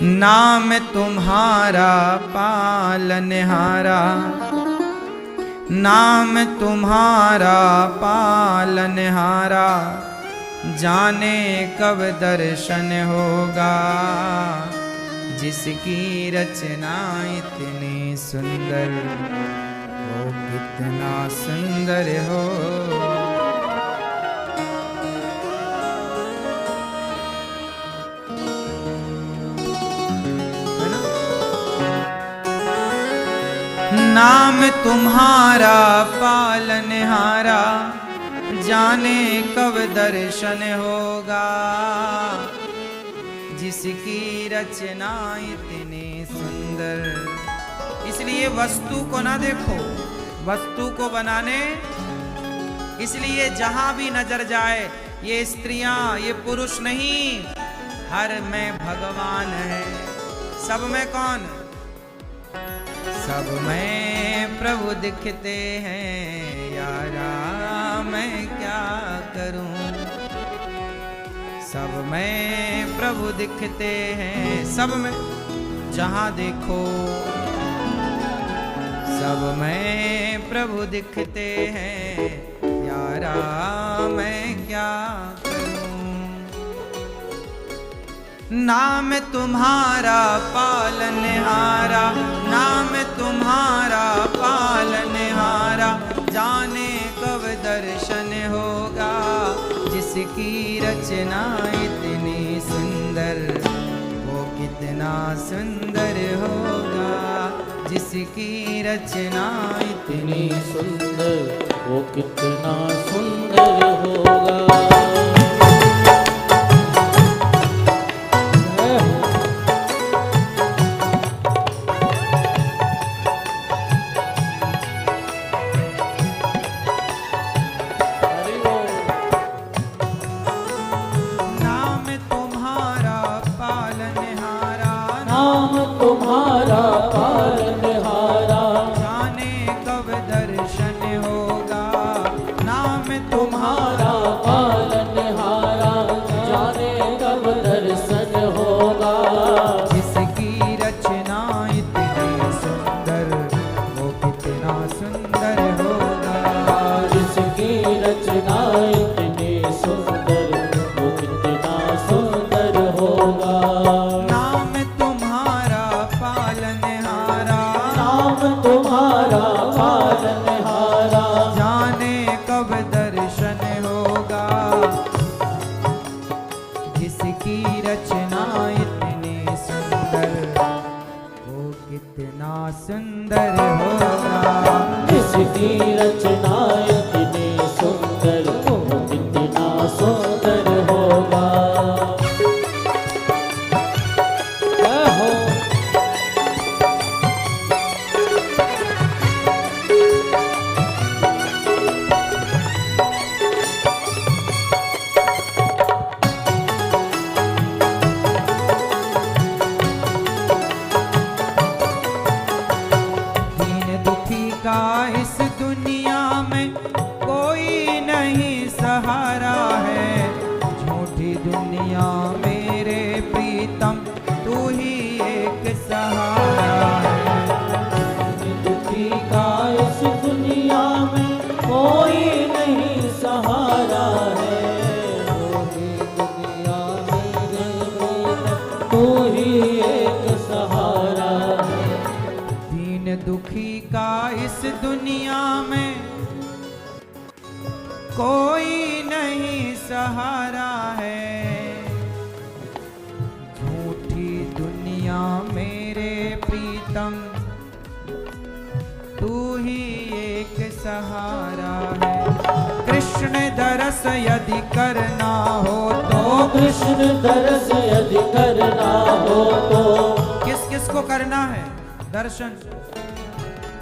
नाम तुम्हारा पालनहारा, नाम तुम्हारा पालनहारा, जाने कब दर्शन होगा। जिसकी रचना इतनी सुंदर, वो कितना सुंदर हो। नाम तुम्हारा पालनहारा, जाने कब दर्शन होगा। जिसकी रचना इतनी सुंदर। इसलिए वस्तु को ना देखो, वस्तु को बनाने, इसलिए जहां भी नजर जाए ये स्त्रियां ये पुरुष नहीं, हर में भगवान है। सब में कौन? सब में प्रभु दिखते हैं यारा, मैं क्या करूं। सब में प्रभु दिखते हैं, सब में जहां देखो सब में प्रभु दिखते हैं यारा, मैं क्या करूं। नाम तुम्हारा पालनहारा, नाम तुम्हारा पालनहारा, जाने कब दर्शन होगा। जिसकी रचना इतनी सुंदर, वो कितना सुंदर होगा। जिसकी रचना इतनी सुंदर, वो कितना सुंदर होगा। सुंदर होगा। जिसकी रचना इतनी सुंदर, वो कितना सुंदर होगा। इस दुनिया में कोई नहीं सहारा है। झूठी दुनिया मेरे प्रीतम, तू ही एक सहारा है। दुखी का इस दुनिया में कोई नहीं सहारा है। झूठी दुनिया मेरे प्रीतम, तू ही एक सहारा है। दीन दुखी का इस दुनिया में कोई नहीं सहारा है। झूठी दुनिया मेरे प्रीतम, तू ही एक सहारा है। कृष्ण दरस यदि करना हो तो, कृष्ण दरस यदि करना हो तो, किस किस को करना है दर्शन?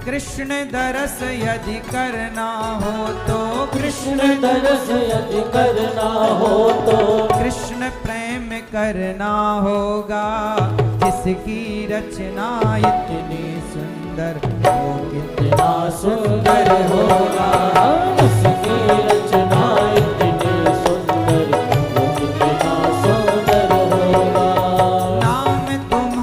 कृष्ण दरस यदि करना हो तो, कृष्ण दरस यदि करना हो तो, कृष्ण प्रेम करना होगा। जिसकी रचना इतनी सुंदर, वो कितना सुंदर होगा। जिसकी रचना इतनी सुंदर, वो कितना सुंदर होगा। नाम तुम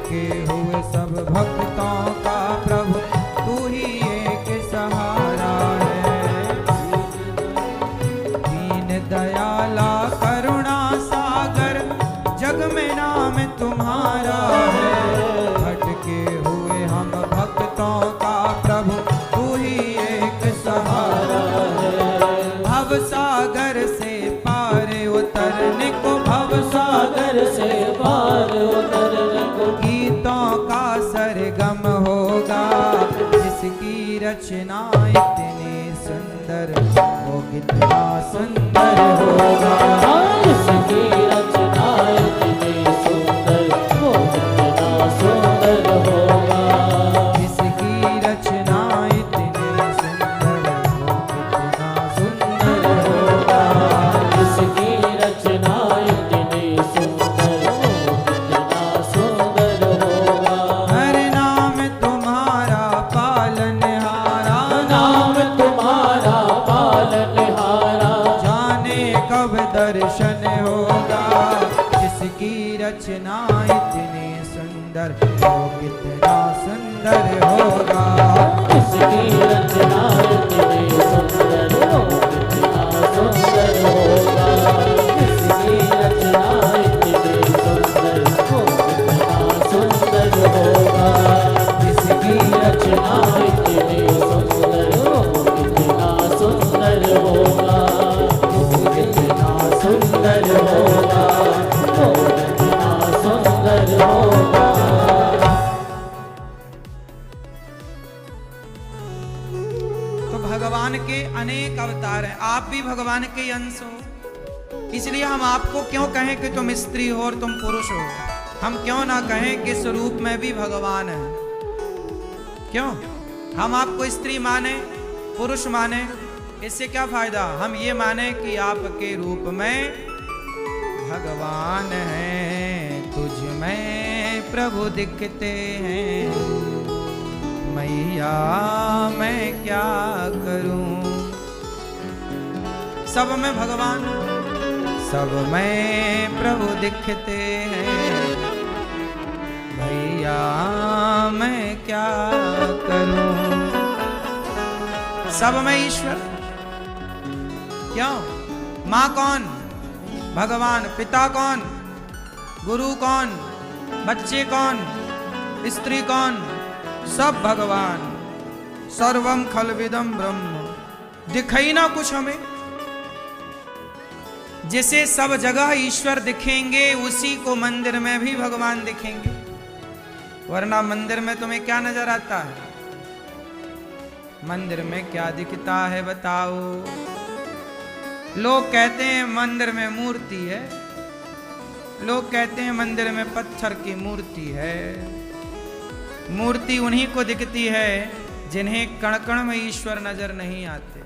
भटके हुए सब भक्तों का प्रभु तू ही एक सहारा है। दीन दयाला करुणा सागर जग में नाम तुम्हारा है। भटके हुए हम भक्तों का प्रभु तू ही एक सहारा है। भव सागर से पार उतरने को, भव सागर से पार उतरने को गीतों का सरगम होगा। जिसकी रचना इतनी सुंदर वो कितना सुंदर होगा। इसकी रचना इतनी सुंदर वो कितना सुंदर होगा। जिसकी रचना इतनी सुंदर वो कितना सुंदर होगा। इसकी रचना इतनी सुंदर वो कितना सुंदर होगा। हर नाम तुम्हारा पालनहारा, नाम तुम्हारा पालनहारा। जाने कब दर्शन होगा। जिसकी रचना इतनी सुंदर वो कितना सुंदर होगा। इसकी रचना इतनी सुंदर वो कितना सुंदर होगा। इसकी रचना इतनी सुंदर वो कितना सुंदर होगा। इसकी रचना इतनी सुंदर वो कितना सुंदर होगा। वो कितना सुंदर होगा। वो कितना सुंदर होगा। तो भगवान के अनेक अवतार हैं, आप भी भगवान के अंश हो। इसलिए हम आपको क्यों कहें कि तुम स्त्री हो और तुम पुरुष हो। हम क्यों ना कहें कि स्वरूप में भी भगवान है। क्यों हम आपको स्त्री माने, पुरुष माने, इससे क्या फायदा। हम ये माने कि आपके रूप में भगवान हैं, तुझ में प्रभु दिखते हैं। मैया मैं क्या करूं। सब में भगवान, सब में प्रभु दिखते हैं। भैया मैं क्या करूं। सब में ईश्वर। क्यों। माँ कौन, भगवान। पिता कौन, गुरु कौन, बच्चे कौन, स्त्री कौन, सब भगवान। सर्वम खलविदम ब्रह्म। दिखाई ना कुछ हमें। जिसे सब जगह ईश्वर दिखेंगे उसी को मंदिर में भी भगवान दिखेंगे। वरना मंदिर में तुम्हें क्या नजर आता है। मंदिर में क्या दिखता है बताओ। लोग कहते हैं मंदिर में मूर्ति है, लोग कहते हैं मंदिर में पत्थर की मूर्ति है। मूर्ति उन्हीं को दिखती है जिन्हें कण कण में ईश्वर नजर नहीं आते।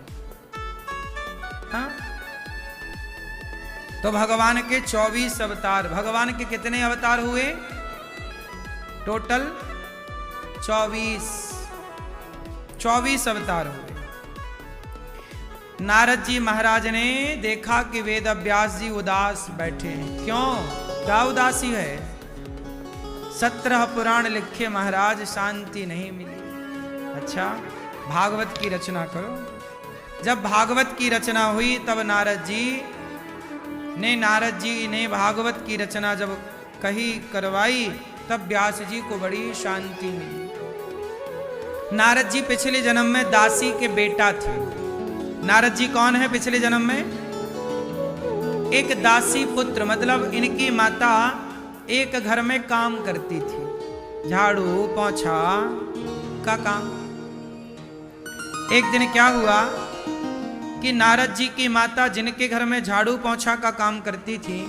हाँ? तो भगवान के 24 अवतार। भगवान के कितने अवतार हुए टोटल? 24 अवतार हुए। नारद जी महाराज ने देखा कि वेद व्यास जी उदास बैठे हैं। क्यों, क्या उदासी है। 17 पुराण लिखे महाराज, शांति नहीं मिली। अच्छा, भागवत की रचना करो। जब भागवत की रचना हुई तब नारद जी ने भागवत की रचना जब कही करवाई तब व्यास जी को बड़ी शांति मिली। नारद जी पिछले जन्म में दासी के बेटा थे। नारद जी कौन है पिछले जन्म में? एक दासी पुत्र, मतलब इनकी माता एक घर में काम करती थी, झाड़ू पोंछा का काम। एक दिन क्या हुआ कि नारद जी की माता जिनके घर में झाड़ू पोंछा का काम करती थी,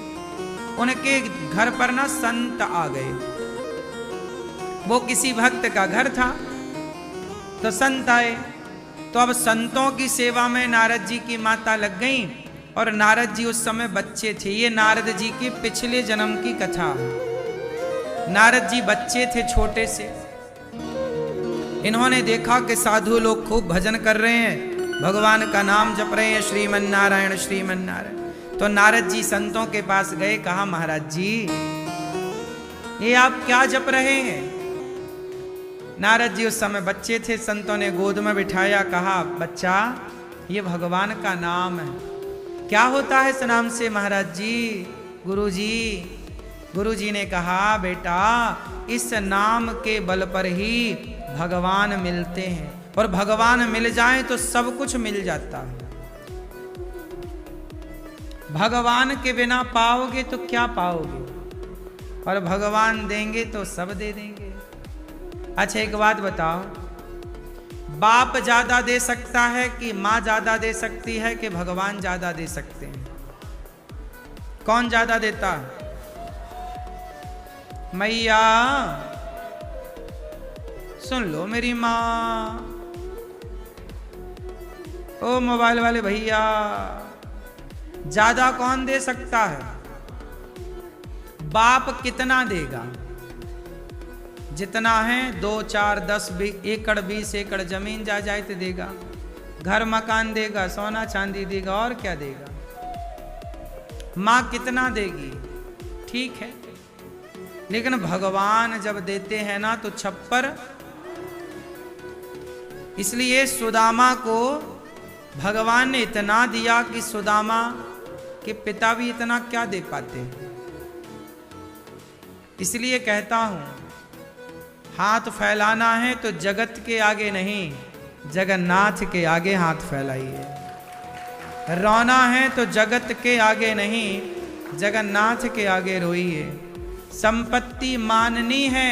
उनके घर पर ना संत आ गए। वो किसी भक्त का घर था, तो संत आए। तो अब संतों की सेवा में नारद जी की माता लग गई, और नारद जी उस समय बच्चे थे। ये नारद जी के पिछले जन्म की कथा है। नारद जी बच्चे थे छोटे से। इन्होंने देखा कि साधु लोग खूब भजन कर रहे हैं, भगवान का नाम जप रहे हैं, श्रीमन नारायण श्रीमन नारायण। तो नारद जी संतों के पास गए, कहा महाराज जी ये आप क्या जप रहे हैं? नारद जी उस समय बच्चे थे, संतों ने गोद में बिठाया, कहा बच्चा ये भगवान का नाम है। क्या होता है इस नाम से महाराज जी? गुरु जी ने कहा बेटा इस नाम के बल पर ही भगवान मिलते हैं, और भगवान मिल जाए तो सब कुछ मिल जाता है। भगवान के बिना पाओगे तो क्या पाओगे, और भगवान देंगे तो सब दे देंगे। अच्छा एक बात बताओ, बाप ज्यादा दे सकता है कि माँ ज्यादा दे सकती है कि भगवान ज्यादा दे सकते हैं? कौन ज्यादा देता है? मैया सुन लो मेरी माँ, ओ मोबाइल वाले भैया, ज्यादा कौन दे सकता है? बाप कितना देगा? जितना है 2, 4, 10 एकड़ 20 एकड़ जमीन जायदाद देगा, घर मकान देगा, सोना चांदी देगा, और क्या देगा? माँ कितना देगी? ठीक है, लेकिन भगवान जब देते हैं ना तो छप्पर। इसलिए सुदामा को भगवान ने इतना दिया कि सुदामा के पिता भी इतना क्या दे पाते हैं। इसलिए कहता हूं, हाथ फैलाना है तो जगत के आगे नहीं, जगन्नाथ के आगे हाथ फैलाइए। रोना है तो जगत के आगे नहीं, जगन्नाथ के आगे रोइए। संपत्ति माननी है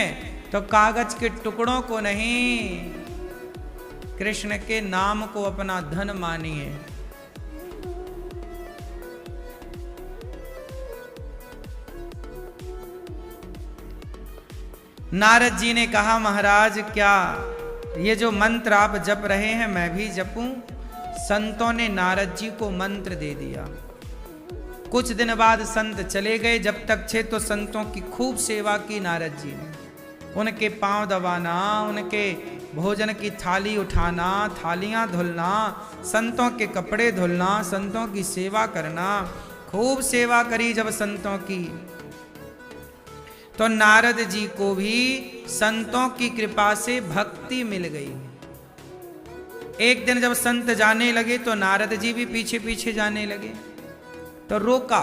तो कागज के टुकड़ों को नहीं, कृष्ण के नाम को अपना धन मानिए। नारद जी ने कहा महाराज क्या ये जो मंत्र आप जप रहे हैं मैं भी जपूं? संतों ने नारद जी को मंत्र दे दिया। कुछ दिन बाद संत चले गए, जब तक थे तो संतों की खूब सेवा की नारद जी ने। उनके पांव दबाना, उनके भोजन की थाली उठाना, थालियां धुलना, संतों के कपड़े धुलना, संतों की सेवा करना, खूब सेवा करी जब संतों की। तो नारद जी को भी संतों की कृपा से भक्ति मिल गई। एक दिन जब संत जाने लगे तो नारद जी भी पीछे पीछे जाने लगे। तो रोका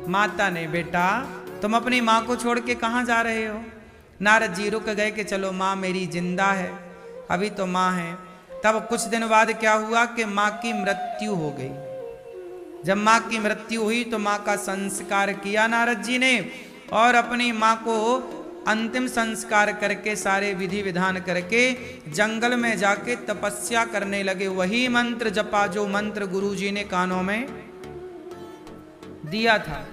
माता ने, बेटा तुम अपनी माँ को छोड़ के कहाँ जा रहे हो? नारद जी रुक गए कि चलो माँ मेरी जिंदा है, अभी तो माँ है। तब कुछ दिन बाद क्या हुआ कि माँ की मृत्यु हो गई। जब माँ की मृत्यु हुई तो माँ का संस्कार किया नारद जी ने, और अपनी माँ को अंतिम संस्कार करके सारे विधि विधान करके जंगल में जाके तपस्या करने लगे। वही मंत्र जपा जो मंत्र गुरु जी ने कानों में दिया था।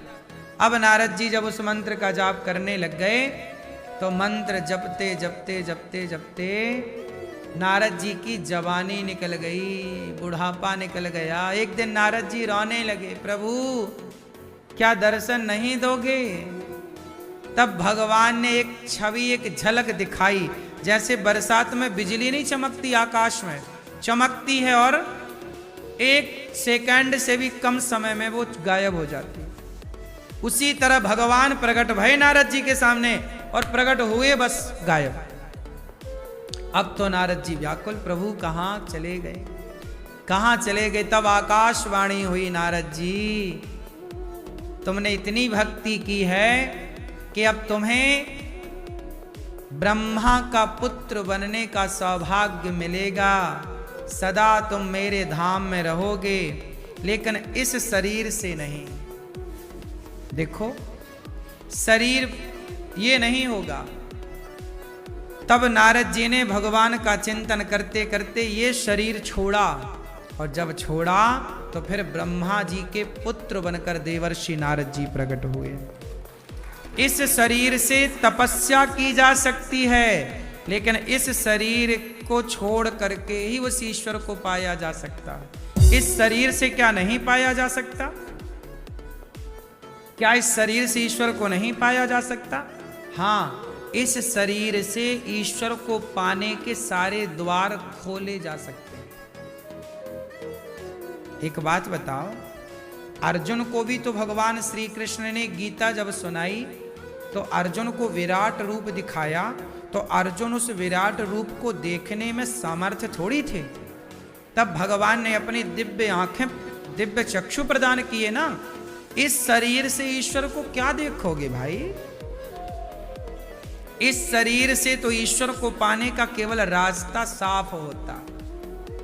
अब नारद जी जब उस मंत्र का जाप करने लग गए तो मंत्र जपते जपते जपते जपते नारद जी की जवानी निकल गई, बुढ़ापा निकल गया। एक दिन नारद जी रोने लगे, प्रभु क्या दर्शन नहीं दोगे? तब भगवान ने एक छवि, एक झलक दिखाई, जैसे बरसात में बिजली नहीं चमकती आकाश में, चमकती है और एक सेकंड से भी कम समय में वो गायब हो जाती। उसी तरह भगवान प्रकट भय नारद जी के सामने, और प्रकट हुए बस गायब। अब तो नारद जी व्याकुल, प्रभु कहाँ चले गए, कहाँ चले गए? तब आकाशवाणी हुई, नारद जी तुमने इतनी भक्ति की है कि अब तुम्हें ब्रह्मा का पुत्र बनने का सौभाग्य मिलेगा। सदा तुम मेरे धाम में रहोगे, लेकिन इस शरीर से नहीं। देखो शरीर ये नहीं होगा। तब नारद जी ने भगवान का चिंतन करते करते ये शरीर छोड़ा, और जब छोड़ा तो फिर ब्रह्मा जी के पुत्र बनकर देवर्षि नारद जी प्रकट हुए। इस शरीर से तपस्या की जा सकती है, लेकिन इस शरीर को छोड़ करके ही उस ईश्वर को पाया जा सकता है। इस शरीर से क्या नहीं पाया जा सकता? क्या इस शरीर से ईश्वर को नहीं पाया जा सकता? हाँ, इस शरीर से ईश्वर को पाने के सारे द्वार खोले जा सकते हैं। एक बात बताओ, अर्जुन को भी तो भगवान श्री कृष्ण ने गीता जब सुनाई तो अर्जुन को विराट रूप दिखाया, तो अर्जुन उस विराट रूप को देखने में सामर्थ्य थोड़ी थे। तब भगवान ने अपनी दिव्य आंखें, दिव्य चक्षु प्रदान किए ना। इस शरीर से ईश्वर को क्या देखोगे भाई? इस शरीर से तो ईश्वर को पाने का केवल रास्ता साफ होता।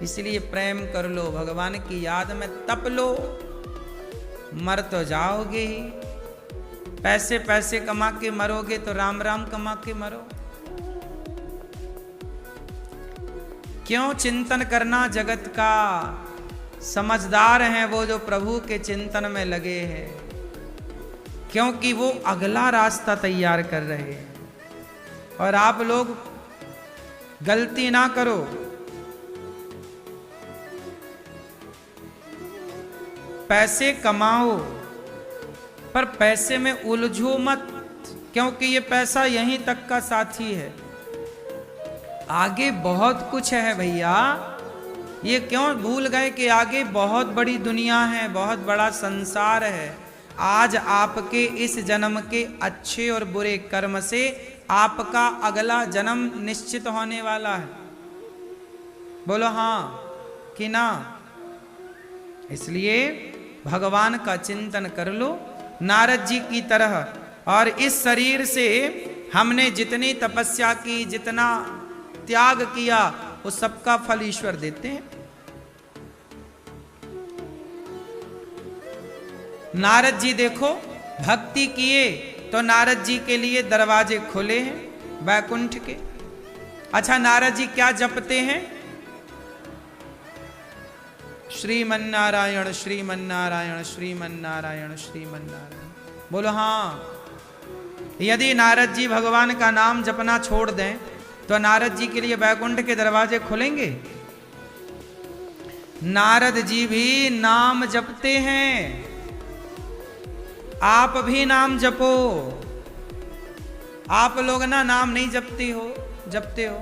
इसलिए प्रेम कर लो, भगवान की याद में तप लो, मर तो जाओगे ही। पैसे पैसे कमा के मरोगे तो राम राम कमा के मरो। क्यों चिंतन करना जगत का? समझदार हैं वो जो प्रभु के चिंतन में लगे हैं, क्योंकि वो अगला रास्ता तैयार कर रहे हैं। और आप लोग गलती ना करो, पैसे कमाओ पर पैसे में उलझो मत, क्योंकि ये पैसा यहीं तक का साथी है, आगे बहुत कुछ है भैया। ये क्यों भूल गए कि आगे बहुत बड़ी दुनिया है, बहुत बड़ा संसार है। आज आपके इस जन्म के अच्छे और बुरे कर्म से आपका अगला जन्म निश्चित होने वाला है। बोलो हाँ कि ना? इसलिए भगवान का चिंतन कर लो नारद जी की तरह। और इस शरीर से हमने जितनी तपस्या की, जितना त्याग किया, वो सबका फल ईश्वर देते हैं। नारद जी देखो, भक्ति किए तो नारद जी के लिए दरवाजे खुले हैं वैकुंठ के। अच्छा, नारद जी क्या जपते हैं? श्रीमन्नारायण श्रीमन्नारायण श्रीमन्नारायण श्रीमन्नारायण। बोलो हाँ। यदि नारद जी भगवान का नाम जपना छोड़ दें तो नारद जी के लिए वैकुंठ के दरवाजे खुलेंगे? नारद जी भी नाम जपते हैं, आप भी नाम जपो। आप लोग ना नाम नहीं जपते हो,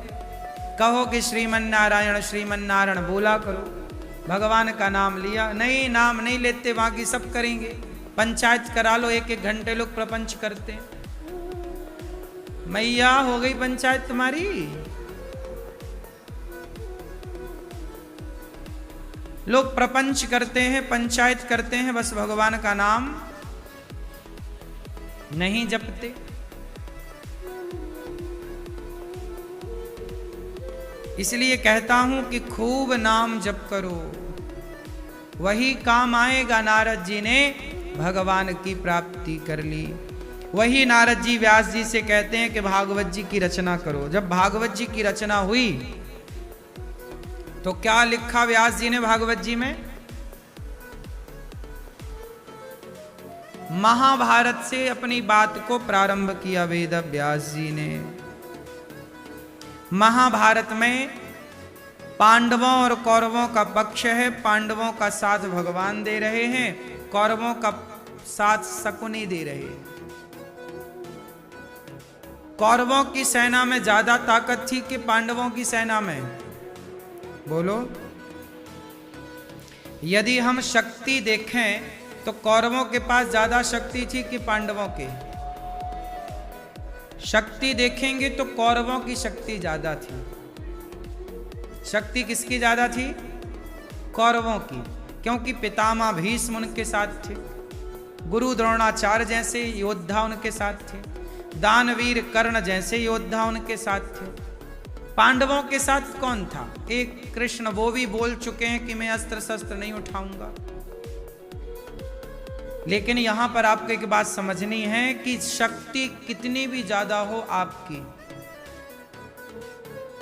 कहो कि श्रीमन्नारायण श्रीमन्नारायण बोला करो, भगवान का नाम लिया। नहीं, नाम नहीं लेते, बाकी सब करेंगे। पंचायत करा लो, एक एक घंटे लोग प्रपंच करते हैं। मैया हो गई पंचायत तुम्हारी। लोग प्रपंच करते हैं, पंचायत करते हैं, बस भगवान का नाम नहीं जपते। इसलिए कहता हूं कि खूब नाम जप करो, वही काम आएगा। नारद जी ने भगवान की प्राप्ति कर ली। वही नारद जी व्यास जी से कहते हैं कि भागवत जी की रचना करो। जब भागवत जी की रचना हुई तो क्या लिखा व्यास जी ने भागवत जी में? महाभारत से अपनी बात को प्रारंभ किया वेद व्यास जी ने। महाभारत में पांडवों और कौरवों का पक्ष है, पांडवों का साथ भगवान दे रहे हैं, कौरवों का साथ शकुनी दे रहे हैं। कौरवों की सेना में ज्यादा ताकत थी कि पांडवों की सेना में? बोलो। यदि हम शक्ति देखें तो कौरवों के पास ज्यादा शक्ति थी कि पांडवों के? शक्ति देखेंगे तो कौरवों की शक्ति ज्यादा थी। शक्ति किसकी ज्यादा थी? कौरवों की, क्योंकि पितामह भीष्म उनके साथ थे, गुरु द्रोणाचार्य जैसे योद्धा उनके साथ थे, दानवीर कर्ण जैसे योद्धा उनके साथ थे। पांडवों के साथ कौन था? एक कृष्ण, वो भी बोल चुके हैं कि मैं अस्त्र शस्त्र नहीं उठाऊंगा। लेकिन यहां पर आपको एक बात समझनी है कि शक्ति कितनी भी ज्यादा हो, आपकी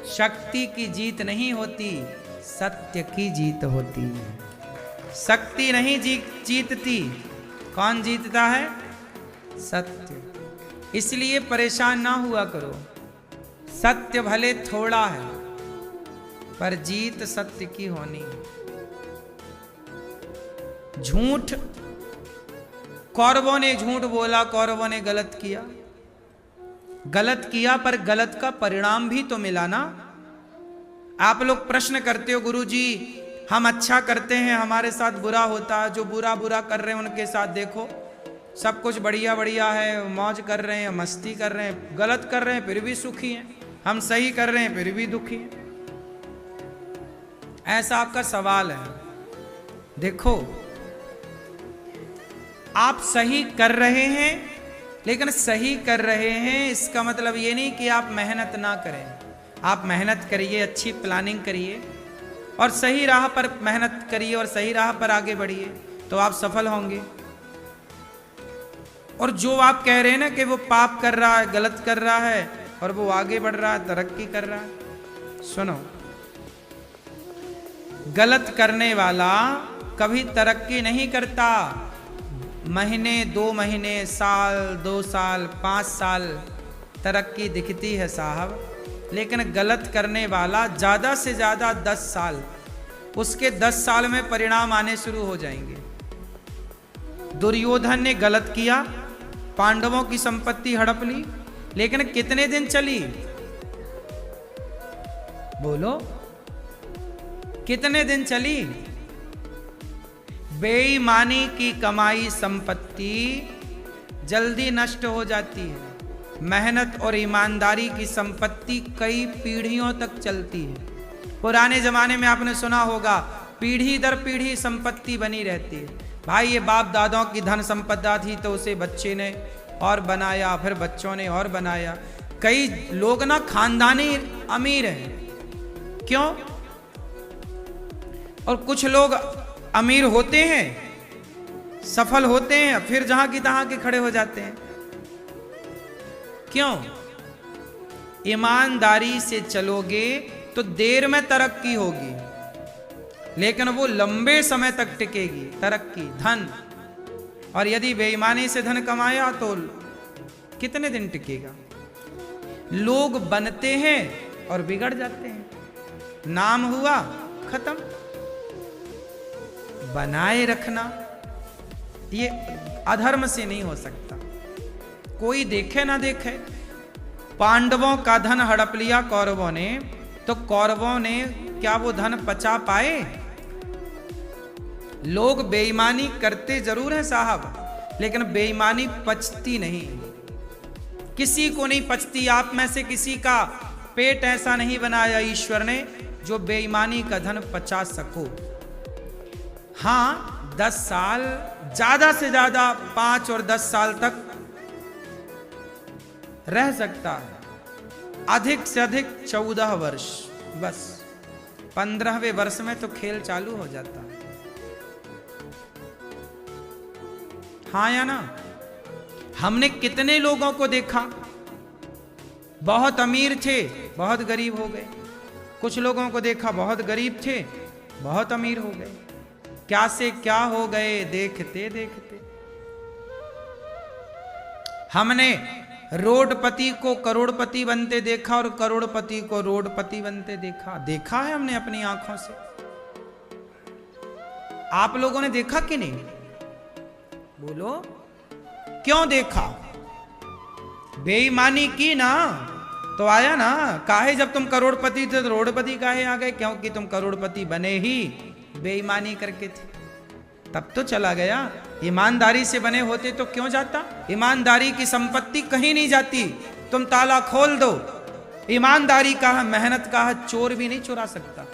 शक्ति की जीत नहीं होती, सत्य की जीत होती है। शक्ति नहीं जीतती, कौन जीतता है? सत्य। इसलिए परेशान ना हुआ करो। सत्य भले थोड़ा है पर जीत सत्य की होनी है। झूठ, कौरवों ने झूठ बोला, कौरवों ने गलत किया, पर गलत का परिणाम भी तो मिला ना। आप लोग प्रश्न करते हो, गुरुजी हम अच्छा करते हैं हमारे साथ बुरा होता, जो बुरा कर रहे हैं उनके साथ देखो सब कुछ बढ़िया बढ़िया है, मौज कर रहे हैं, मस्ती कर रहे हैं, गलत कर रहे हैं फिर भी सुखी हैं, हम सही कर रहे हैं फिर भी दुखी हैं। ऐसा आपका सवाल है। देखो, आप सही कर रहे हैं, लेकिन सही कर रहे हैं इसका मतलब ये नहीं कि आप मेहनत ना करें। आप मेहनत करिए, अच्छी प्लानिंग करिए और सही राह पर मेहनत करिए और सही राह पर आगे बढ़िए, तो आप सफल होंगे। और जो आप कह रहे हैं ना कि वो पाप कर रहा है, गलत कर रहा है और वो आगे बढ़ रहा है, तरक्की कर रहा है, सुनो, गलत करने वाला कभी तरक्की नहीं करता। महीने, 2 महीने, साल, 2 साल, 5 साल तरक्की दिखती है साहब, लेकिन गलत करने वाला ज्यादा से ज्यादा 10 साल, उसके 10 साल में परिणाम आने शुरू हो जाएंगे। दुर्योधन ने गलत किया, पांडवों की संपत्ति हड़प ली, लेकिन कितने दिन चली? बोलो, कितने दिन चली? बेईमानी की कमाई संपत्ति जल्दी नष्ट हो जाती है। मेहनत और ईमानदारी की संपत्ति कई पीढ़ियों तक चलती है। पुराने जमाने में आपने सुना होगा, पीढ़ी दर पीढ़ी संपत्ति बनी रहती है। भाई, ये बाप दादाओं की धन संपदा थी तो उसे बच्चे ने और बनाया, फिर बच्चों ने और बनाया। कई लोग ना खानदानी अमीर हैं, क्यों? और कुछ लोग अमीर होते हैं, सफल होते हैं, फिर जहां की तहां के खड़े हो जाते हैं, क्यों? ईमानदारी से चलोगे तो देर में तरक्की होगी, लेकिन वो लंबे समय तक टिकेगी तरक्की, धन। और यदि बेईमानी से धन कमाया तो कितने दिन टिकेगा? लोग बनते हैं और बिगड़ जाते हैं, नाम हुआ खत्म। बनाए रखना ये अधर्म से नहीं हो सकता। कोई देखे ना देखे, पांडवों का धन हड़प लिया कौरवों ने, तो कौरवों ने क्या वो धन पचा पाए? लोग बेईमानी करते जरूर हैं साहब, लेकिन बेईमानी पचती नहीं, किसी को नहीं पचती। आप में से किसी का पेट ऐसा नहीं बनाया ईश्वर ने जो बेईमानी का धन पचा सको। हाँ, 10 साल, ज्यादा से ज्यादा 5 और 10 साल तक रह सकता है, अधिक से अधिक 14 वर्ष, बस 15वें वर्ष में तो खेल चालू हो जाता है। हाँ या ना? हमने कितने लोगों को देखा, बहुत अमीर थे, बहुत गरीब हो गए। कुछ लोगों को देखा बहुत गरीब थे, बहुत अमीर हो गए। क्या से क्या हो गए देखते देखते। हमने रोडपति को करोड़पति बनते देखा और करोड़पति को रोडपति बनते देखा। देखा है हमने अपनी आंखों से। आप लोगों ने देखा कि नहीं? बोलो, क्यों देखा? बेईमानी की ना तो आया ना। काहे जब तुम करोड़पति थे तो रोडपति काहे आ गए? क्योंकि तुम करोड़पति बने ही बेईमानी करके थे, तब तो चला गया। ईमानदारी से बने होते तो क्यों जाता? ईमानदारी की संपत्ति कहीं नहीं जाती। तुम ताला खोल दो, ईमानदारी का है, मेहनत का है, चोर भी नहीं चुरा सकता।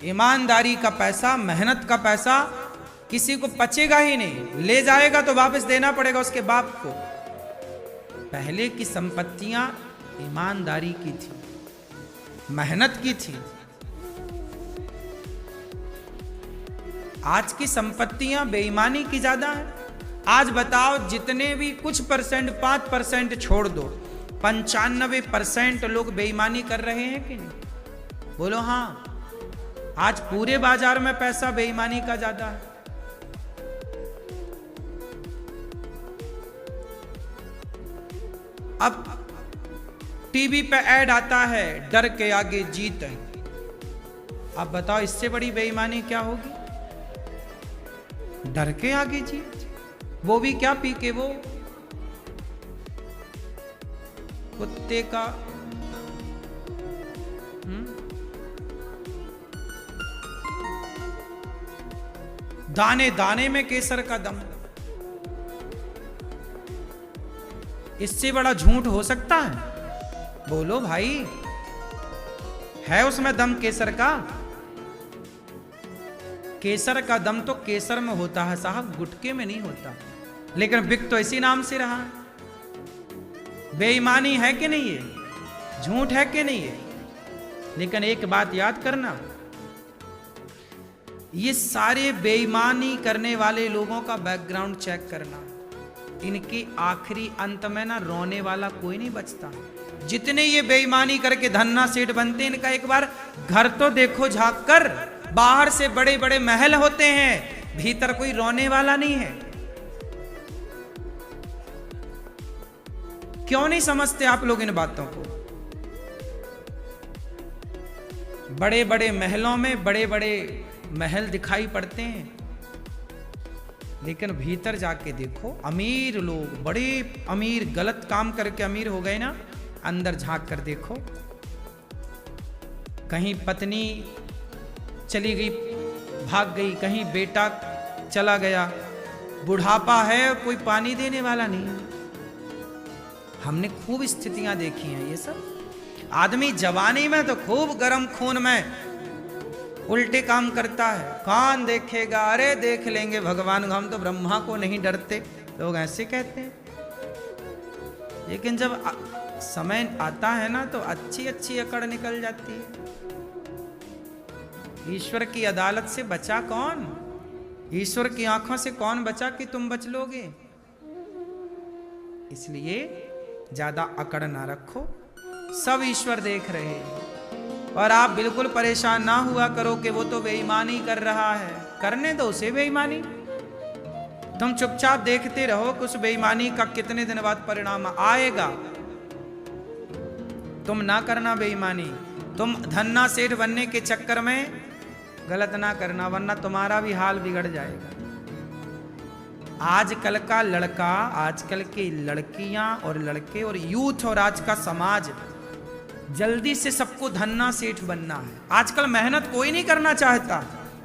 ईमानदारी का पैसा, मेहनत का पैसा किसी को पचेगा ही नहीं। ले जाएगा तो वापस देना पड़ेगा उसके बाप को। पहले की संपत्तियां ईमानदारी की थी, मेहनत की थी। आज की संपत्तियां बेईमानी की ज्यादा है। आज बताओ, जितने भी कुछ परसेंट, 5% छोड़ दो, 95% लोग बेईमानी कर रहे हैं कि नहीं? बोलो हाँ। आज पूरे बाजार में पैसा बेईमानी का ज्यादा है। अब टीवी पे ऐड आता है, डर के आगे जीत है। अब बताओ, इससे बड़ी बेईमानी क्या होगी? डर के आगे जीत, वो भी क्या पी के? वो कुत्ते का दाने दाने में केसर का दम। इससे बड़ा झूठ हो सकता है? बोलो भाई, है उसमें दम केसर का? केसर का दम तो केसर में होता है साहब, गुटके में नहीं होता। लेकिन बिक तो इसी नाम से रहा है। बेईमानी है कि नहीं है? झूठ है कि नहीं है? लेकिन एक बात याद करना, ये सारे बेईमानी करने वाले लोगों का बैकग्राउंड चेक करना, इनके आखिरी अंत में ना रोने वाला कोई नहीं बचता। जितने ये बेईमानी करके धन्ना सेठ बनते हैं, इनका एक बार घर तो देखो झांक कर। बाहर से बड़े बड़े महल होते हैं, भीतर कोई रोने वाला नहीं है। क्यों नहीं समझते आप लोग इन बातों को? बड़े बड़े महलों में बड़े बड़े महल दिखाई पड़ते हैं, लेकिन भीतर जाके देखो, अमीर लोग, बड़े अमीर, गलत काम करके अमीर हो गए ना, अंदर झांक कर देखो, कहीं पत्नी चली गई, भाग गई, कहीं बेटा चला गया, बुढ़ापा है, कोई पानी देने वाला नहीं। हमने खूब स्थितियां देखी हैं ये सब। आदमी जवानी में तो खूब गर्म खून में उल्टे काम करता है, कौन देखेगा, अरे देख लेंगे भगवान, हम तो ब्रह्मा को नहीं डरते, लोग ऐसे कहते हैं। लेकिन जब समय आता है ना, तो अच्छी अच्छी अकड़ निकल जाती है। ईश्वर की अदालत से बचा कौन? ईश्वर की आंखों से कौन बचा कि तुम बच लोगे? इसलिए ज्यादा अकड़ ना रखो, सब ईश्वर देख रहे हैं। और आप बिल्कुल परेशान ना हुआ करो कि वो तो बेईमानी कर रहा है, करने दो उसे बेईमानी। तुम चुपचाप देखते रहो कि उस बेईमानी का कितने दिन बाद परिणाम आएगा। तुम ना करना बेईमानी, तुम धन्ना सेठ बनने के चक्कर में गलत ना करना, वरना तुम्हारा भी हाल बिगड़ जाएगा। आजकल का लड़का, आजकल की लड़कियां और लड़के और यूथ और आज का समाज जल्दी से सबको धन्ना सेठ बनना है। आजकल मेहनत कोई नहीं करना चाहता,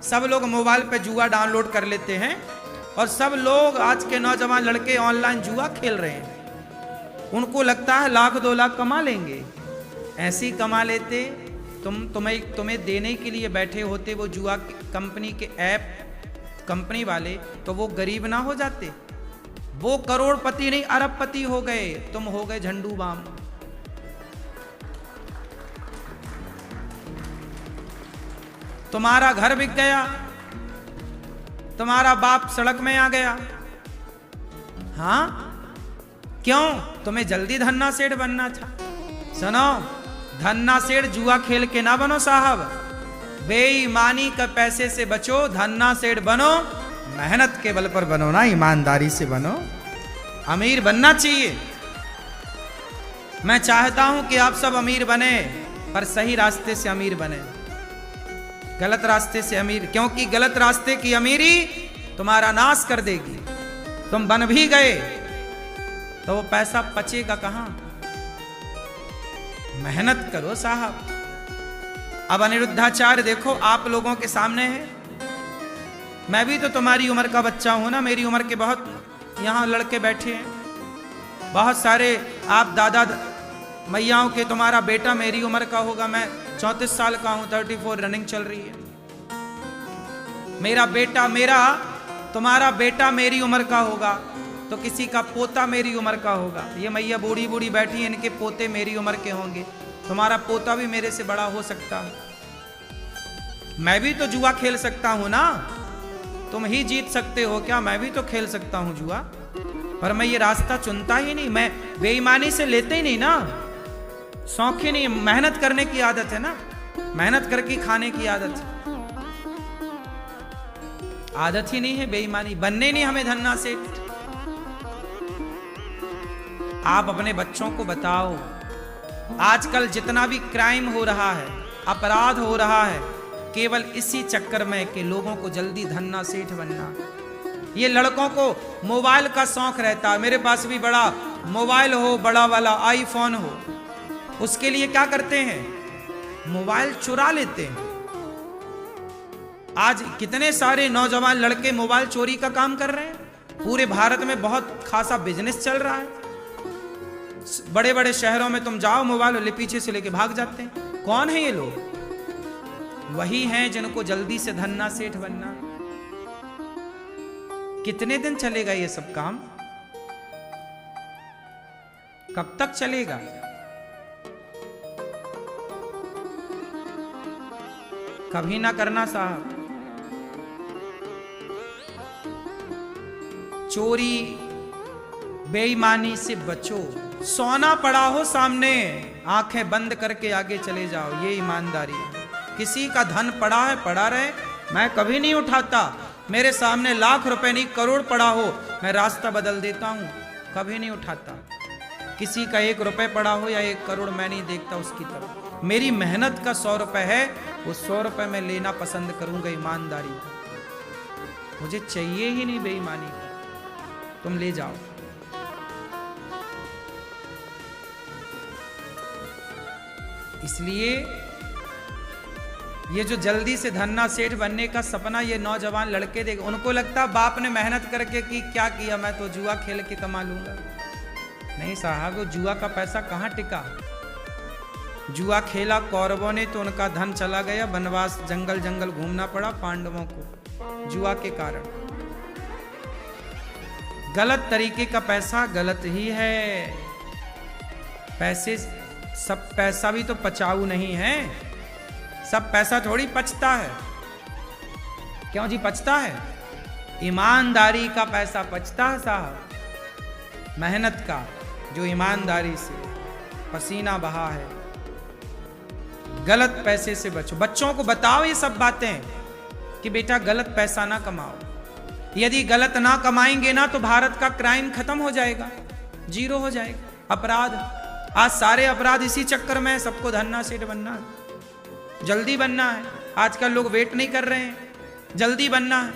सब लोग मोबाइल पे जुआ डाउनलोड कर लेते हैं और सब लोग, आज के नौजवान लड़के ऑनलाइन जुआ खेल रहे हैं। उनको लगता है लाख 2 लाख कमा लेंगे, ऐसे ही कमा लेते। तुम्हें देने के लिए बैठे होते वो जुआ कंपनी के ऐप, कंपनी वाले, तो वो गरीब ना हो जाते? वो करोड़पति नहीं अरबपति हो गए, तुम हो गए झंडू बाम। तुम्हारा घर बिक गया, तुम्हारा बाप सड़क में आ गया। हाँ, क्यों? तुम्हें जल्दी धन्ना सेठ बनना था। सुनो, धन्ना सेठ जुआ खेल के ना बनो साहब, बेईमानी का पैसे से बचो, धन्ना सेठ बनो, मेहनत के बल पर बनो ना, ईमानदारी से बनो। अमीर बनना चाहिए। मैं चाहता हूं कि आप सब अमीर बने, पर सही रास्ते से अमीर बने, गलत रास्ते से अमीर, क्योंकि गलत रास्ते की अमीरी तुम्हारा नाश कर देगी। तुम बन भी गए तो वो पैसा पचेगा कहां? मेहनत करो साहब। अब अनिरुद्धाचार्य देखो आप लोगों के सामने है, मैं भी तो तुम्हारी उम्र का बच्चा हूं ना, मेरी उम्र के बहुत यहां लड़के बैठे हैं, बहुत सारे आप दादा मैयाओं के, तुम्हारा बेटा मेरी उम्र का होगा, मैं 34 साल का हूं, 34 रनिंग चल रही है। तुम्हारा बेटा मेरी उम्र का होगा, तो किसी का पोता मेरी उम्र का होगा। ये मैया बूढ़ी बूढ़ी बैठी है, इनके पोते मेरी उम्र के होंगे, तुम्हारा पोता भी मेरे से बड़ा हो सकता है। मैं भी तो जुआ खेल सकता हूं ना, तुम ही जीत सकते हो क्या? मैं भी तो खेल सकता हूं जुआ, पर मैं ये रास्ता चुनता ही नहीं, मैं बेईमानी से लेते ही नहीं ना, शौक ही नहीं, मेहनत करने की आदत है ना, मेहनत करके खाने की आदत है, आदत ही नहीं है बेईमानी, बनने नहीं हमें धन्ना सेठ। आप अपने बच्चों को बताओ, आजकल जितना भी क्राइम हो रहा है, अपराध हो रहा है, केवल इसी चक्कर में कि लोगों को जल्दी धन्ना सेठ बनना। ये लड़कों को मोबाइल का शौक रहता है, मेरे पास भी बड़ा मोबाइल हो, बड़ा वाला आईफोन हो, उसके लिए क्या करते हैं? मोबाइल चुरा लेते हैं। आज कितने सारे नौजवान लड़के मोबाइल चोरी का काम कर रहे हैं। पूरे भारत में बहुत खासा बिजनेस चल रहा है। बड़े बड़े शहरों में तुम जाओ, मोबाइल पीछे से लेके भाग जाते हैं। कौन है ये लोग? वही हैं जिनको जल्दी से धन्ना सेठ बनना। कितने दिन चलेगा ये सब काम? कब तक चलेगा? कभी ना करना साहब। चोरी बेईमानी से बचो। सोना पड़ा हो सामने, आंखें बंद करके आगे चले जाओ, ये ईमानदारी है। किसी का धन पड़ा है, पड़ा रहे, मैं कभी नहीं उठाता। मेरे सामने लाख रुपए नहीं करोड़ पड़ा हो, मैं रास्ता बदल देता हूं, कभी नहीं उठाता। किसी का 1 रुपए पड़ा हो या 1 करोड़, मैं नहीं देखता उसकी तरफ। मेरी मेहनत का 100 रुपए है, वो 100 रुपए मैं लेना पसंद करूंगा ईमानदारी। मुझे चाहिए ही नहीं बेईमानी का। तुम ले जाओ। इसलिए ये जो जल्दी से धन्ना सेठ बनने का सपना ये नौजवान लड़के देख, उनको लगता बाप ने मेहनत करके की, क्या किया, मैं तो जुआ खेल के कमा लूंगा। नहीं साहब, वो जुआ का पैसा कहां टिका। जुआ खेला कौरवों ने तो उनका धन चला गया, वनवास जंगल जंगल घूमना पड़ा पांडवों को जुआ के कारण। गलत तरीके का पैसा गलत ही है। पैसे, सब पैसा भी तो पचाऊ नहीं है। सब पैसा थोड़ी पचता है। क्यों जी पचता है? ईमानदारी का पैसा पचता है साहब। मेहनत का, जो ईमानदारी से पसीना बहा है। गलत पैसे से बचो। बच्चों को बताओ ये सब बातें कि बेटा गलत पैसा ना कमाओ। यदि गलत ना कमाएंगे ना तो भारत का क्राइम खत्म हो जाएगा, जीरो हो जाएगा। अपराध, आज सारे अपराध इसी चक्कर में है। सबको धन्ना सेठ बनना है, जल्दी बनना है। आजकल लोग वेट नहीं कर रहे हैं, जल्दी बनना है।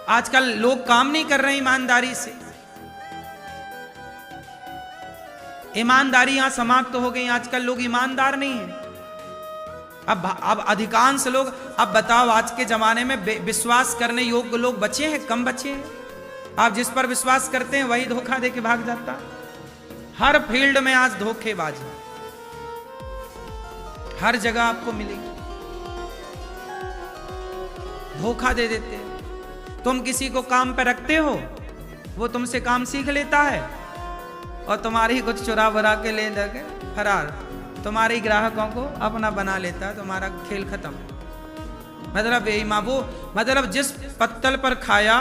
आजकल लोग काम नहीं कर रहे हैं ईमानदारी से। ईमानदारी यहां समाप्त हो गई। आजकल लोग ईमानदार नहीं है। अब अधिकांश लोग, अब बताओ आज के जमाने में विश्वास करने योग्य लोग बचे हैं? कम बचे हैं। आप जिस पर विश्वास करते हैं वही धोखा दे के भाग जाता। हर फील्ड में आज धोखेबाजी, हर जगह आपको मिलेगी। धोखा दे देते हैं। तुम किसी को काम पे रखते हो, वो तुमसे काम सीख लेता है और तुम्हारी कुछ चुरा बुरा के ले लगे फरार। तुम्हारे ग्राहकों को अपना बना लेता है, तुम्हारा खेल खत्म। मतलब बेईमान, वो मतलब जिस पत्तल पर खाया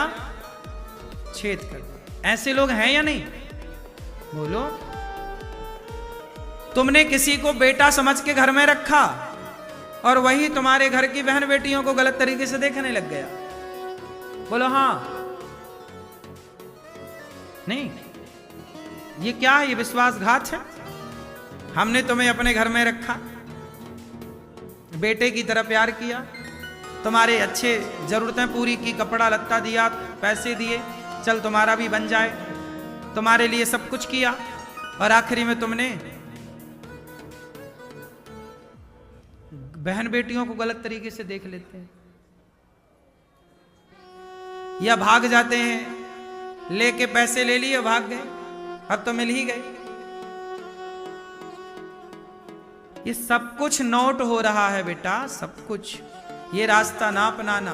छेद कर। ऐसे लोग हैं या नहीं? बोलो। तुमने किसी को बेटा समझ के घर में रखा और वही तुम्हारे घर की बहन बेटियों को गलत तरीके से देखने लग गया। बोलो हाँ नहीं? ये क्या है? ये विश्वासघात है। हमने तुम्हें अपने घर में रखा, बेटे की तरह प्यार किया, तुम्हारे अच्छे जरूरतें पूरी की, कपड़ा लत्ता दिया, पैसे दिए, चल तुम्हारा भी बन जाए, तुम्हारे लिए सब कुछ किया, और आखिरी में तुमने बहन बेटियों को गलत तरीके से देख लेते हैं या भाग जाते हैं। लेके पैसे ले लिए, भाग गए, अब तो मिल ही गए। ये सब कुछ नोट हो रहा है बेटा, सब कुछ। ये रास्ता ना अपनाना।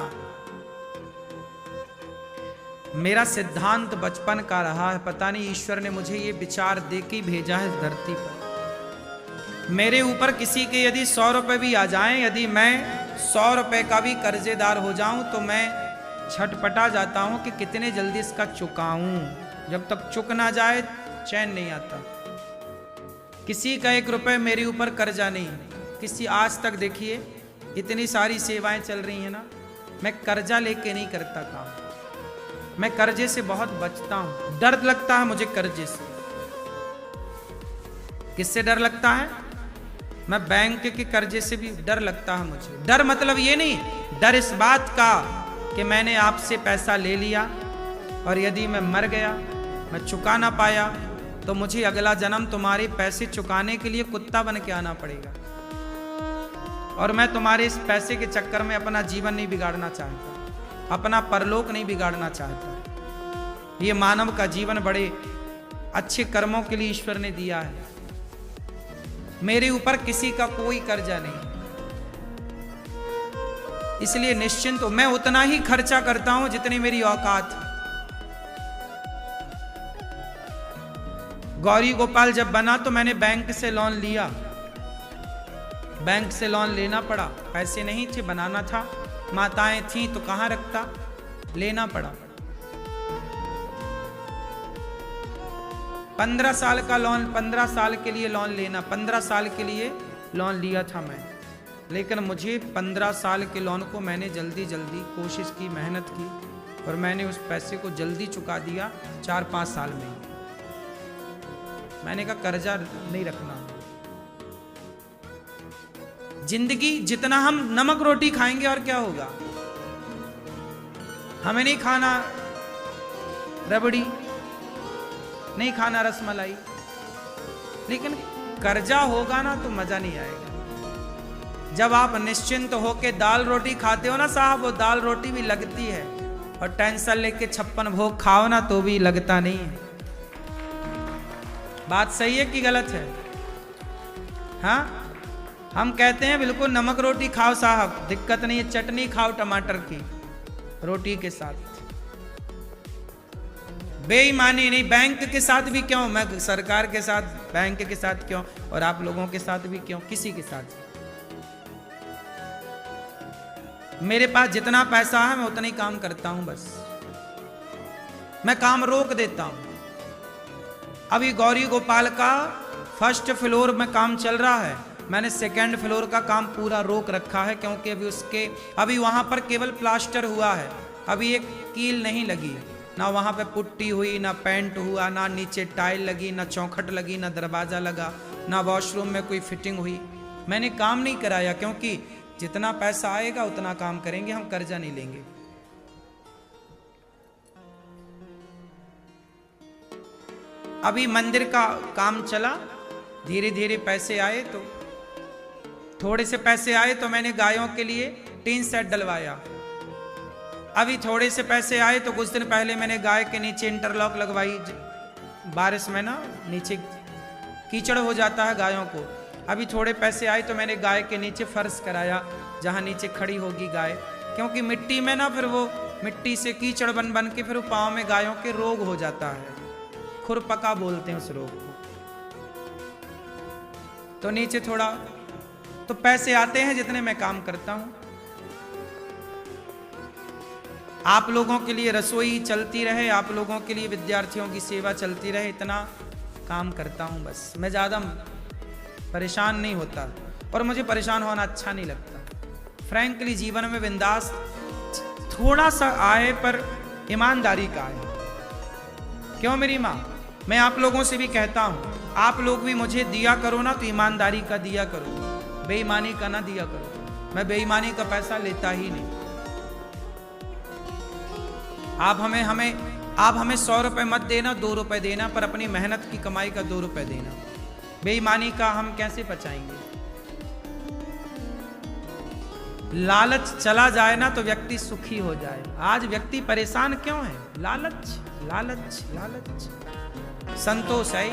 मेरा सिद्धांत बचपन का रहा है, पता नहीं ईश्वर ने मुझे ये विचार दे के भेजा है धरती पर। मेरे ऊपर किसी के यदि 100 रुपए भी आ जाएं, यदि मैं 100 रुपए का भी कर्जेदार हो जाऊं तो मैं छटपटा जाता हूं कि कितने जल्दी इसका चुकाऊं। जब तक चुक ना जाए चैन नहीं आता। किसी का 1 रुपए मेरे ऊपर कर्जा नहीं, किसी आज तक। देखिए इतनी सारी सेवाएं चल रही हैं ना, मैं कर्जा लेके नहीं करता काम। मैं कर्जे से बहुत बचता हूं। डर लगता है मुझे कर्जे से। किससे डर लगता है? मैं बैंक के कर्जे से भी डर लगता है मुझे। डर मतलब ये नहीं, डर इस बात का कि मैंने आपसे पैसा ले लिया और यदि मैं मर गया, मैं चुका ना पाया, तो मुझे अगला जन्म तुम्हारे पैसे चुकाने के लिए कुत्ता बन के आना पड़ेगा। और मैं तुम्हारे इस पैसे के चक्कर में अपना जीवन नहीं बिगाड़ना चाहता, अपना परलोक नहीं बिगाड़ना चाहता। ये मानव का जीवन बड़े अच्छे कर्मों के लिए ईश्वर ने दिया है। मेरे ऊपर किसी का कोई कर्जा नहीं, इसलिए निश्चिंत हो। मैं उतना ही खर्चा करता हूं जितनी मेरी औकात। गौरी गोपाल जब बना तो मैंने बैंक से लोन लिया, बैंक से लोन लेना पड़ा, पैसे नहीं थे, बनाना था, माताएं थीं तो कहां रखता, लेना पड़ा। 15 साल का लोन, 15 साल के लिए लोन लेना, 15 साल के लिए लोन लिया था मैं। लेकिन मुझे 15 साल के लोन को मैंने जल्दी जल्दी कोशिश की, मेहनत की, और मैंने उस पैसे को जल्दी चुका दिया 4-5 साल में। मैंने कहा कर्जा नहीं रखना। जिंदगी जितना हम नमक रोटी खाएंगे और क्या होगा, हमें नहीं खाना रबड़ी, नहीं खाना रसमलाई, लेकिन कर्जा होगा ना तो मजा नहीं आएगा। जब आप निश्चिंत होके दाल रोटी खाते हो ना साहब, वो दाल रोटी भी लगती है, और टेंशन लेके 56 भोग खाओ ना तो भी लगता नहीं है। बात सही है कि गलत है? हाँ, हम कहते हैं बिल्कुल नमक रोटी खाओ साहब, दिक्कत नहीं है, चटनी खाओ टमाटर की रोटी के साथ। बेईमानी नहीं, बैंक के साथ भी क्यों, मैं सरकार के साथ, बैंक के साथ क्यों, और आप लोगों के साथ भी क्यों, किसी के साथ। मेरे पास जितना पैसा है मैं उतना ही काम करता हूं, बस मैं काम रोक देता हूं। अभी गौरी गोपाल का 1st फ्लोर में काम चल रहा है, मैंने 2nd फ्लोर का काम पूरा रोक रखा है, क्योंकि अभी वहां पर केवल प्लास्टर हुआ है, अभी एक कील नहीं लगी, ना वहां पे पुट्टी हुई, ना पेंट हुआ, ना नीचे टाइल लगी, ना चौखट लगी, ना दरवाजा लगा, ना वॉशरूम में कोई फिटिंग हुई। मैंने काम नहीं कराया, क्योंकि जितना पैसा आएगा उतना काम करेंगे, हम कर्जा नहीं लेंगे। अभी मंदिर का काम चला, धीरे धीरे पैसे आए, तो थोड़े से पैसे आए तो मैंने गायों के लिए टीन सेट डलवाया। अभी थोड़े से पैसे आए तो कुछ दिन पहले मैंने गाय के नीचे इंटरलॉक लगवाई। बारिश में ना नीचे कीचड़ हो जाता है गायों को। अभी थोड़े पैसे आए तो मैंने गाय के नीचे फर्श कराया, जहां नीचे खड़ी होगी गाय, क्योंकि मिट्टी में ना फिर वो मिट्टी से कीचड़ बन बन के फिर पाँव में गायों के रोग हो जाता है, खुरपका बोलते हैं उस रोग को। तो नीचे थोड़ा तो पैसे आते हैं जितने मैं काम करता हूं। आप लोगों के लिए रसोई चलती रहे, आप लोगों के लिए विद्यार्थियों की सेवा चलती रहे, इतना काम करता हूं बस। मैं ज़्यादा परेशान नहीं होता, और मुझे परेशान होना अच्छा नहीं लगता। फ्रैंकली जीवन में बिंदास थोड़ा सा आए, पर ईमानदारी का आए। क्यों मेरी माँ, मैं आप लोगों से भी कहता हूं, आप लोग भी मुझे दिया करो ना तो ईमानदारी का दिया करो, बेईमानी का ना दिया करो। मैं बेईमानी का पैसा लेता ही नहीं। आप हमें 100 रुपए मत देना, 2 रुपए देना, पर अपनी मेहनत की कमाई का 2 रुपए देना। बेईमानी का हम कैसे बचाएंगे? लालच चला जाए ना तो व्यक्ति सुखी हो जाए। आज व्यक्ति परेशान क्यों है? लालच लालच लालच, संतोष है।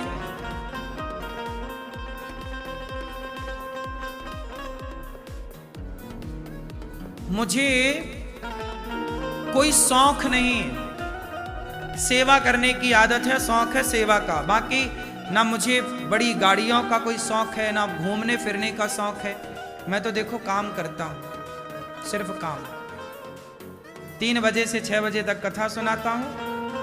मुझे कोई शौक नहीं, सेवा करने की आदत है, शौक है सेवा का। बाकी ना मुझे बड़ी गाड़ियों का कोई शौक है, ना घूमने फिरने का शौक है। मैं तो देखो काम करता हूँ, सिर्फ काम। 3 बजे से 6 बजे तक कथा सुनाता हूँ,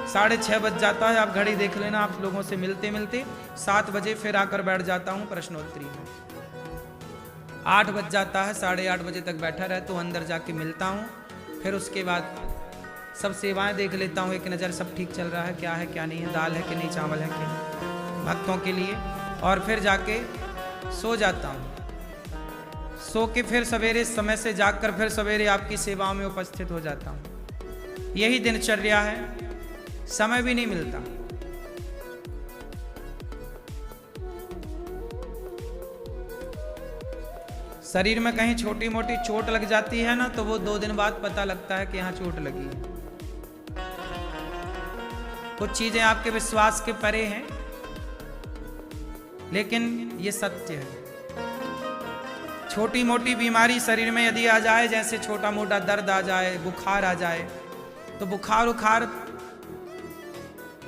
6:30 बज जाता है, आप घड़ी देख लेना, आप लोगों से मिलते मिलते 7 बजे फिर आकर बैठ जाता हूँ प्रश्नोत्तरी में। 8 बज जाता है, 8:30 बजे तक बैठा रहता हूँ, अंदर जाके मिलता हूँ। फिर उसके बाद सब सेवाएं देख लेता हूँ, एक नज़र सब ठीक चल रहा है, क्या है क्या नहीं है, दाल है कि नहीं, चावल है कि नहीं, भक्तों के लिए। और फिर जाके सो जाता हूँ। सो के फिर सवेरे समय से जागकर फिर सवेरे आपकी सेवाओं में उपस्थित हो जाता हूँ। यही दिनचर्या है, समय भी नहीं मिलता। शरीर में कहीं छोटी मोटी चोट लग जाती है ना, तो वो 2 दिन बाद पता लगता है कि यहाँ चोट लगी है। कुछ चीजें आपके विश्वास के परे हैं, लेकिन ये सत्य है। छोटी मोटी बीमारी शरीर में यदि आ जाए, जैसे छोटा मोटा दर्द आ जाए, बुखार आ जाए, तो बुखार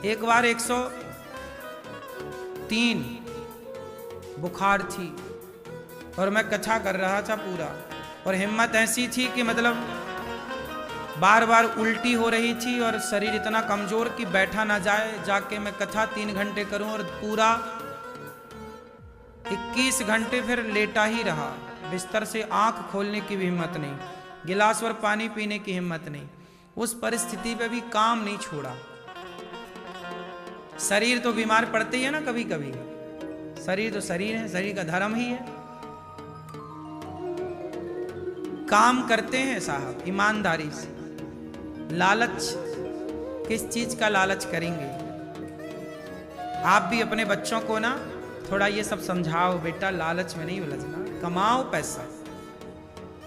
एक बार 103 बुखार थी और मैं कथा कर रहा था पूरा, और हिम्मत ऐसी थी कि मतलब बार बार उल्टी हो रही थी और शरीर इतना कमजोर कि बैठा ना जाए। जाके मैं कथा 3 घंटे करूं और पूरा 21 घंटे फिर लेटा ही रहा। बिस्तर से आंख खोलने की भी हिम्मत नहीं, गिलास भर पानी पीने की हिम्मत नहीं। उस परिस्थिति पे भी काम नहीं छोड़ा। शरीर तो बीमार पड़ते ही है ना कभी कभी, शरीर तो शरीर है, शरीर का धर्म ही है। काम करते हैं साहब ईमानदारी से। लालच, किस चीज का लालच करेंगे? आप भी अपने बच्चों को ना थोड़ा ये सब समझाओ, बेटा लालच में नहीं उलझना, कमाओ पैसा,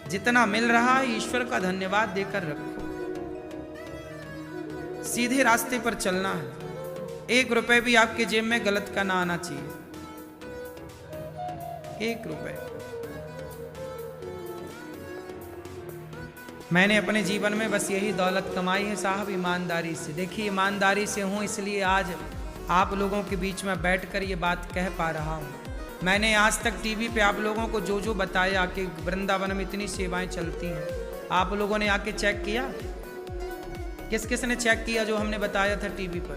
जितना मिल रहा है ईश्वर का धन्यवाद देकर रखो, सीधे रास्ते पर चलना है। 1 रुपए भी आपके जेब में गलत का ना आना चाहिए। 1 रुपए। मैंने अपने जीवन में बस यही दौलत कमाई है साहब, ईमानदारी से। देखिए ईमानदारी से हूँ, इसलिए आज आप लोगों के बीच में बैठकर ये बात कह पा रहा हूँ। मैंने आज तक टीवी पे आप लोगों को जो जो बताया कि वृंदावन में इतनी सेवाएं चलती हैं, आप लोगों ने आके चेक किया? किस किस ने चेक किया जो हमने बताया था टीवी पर?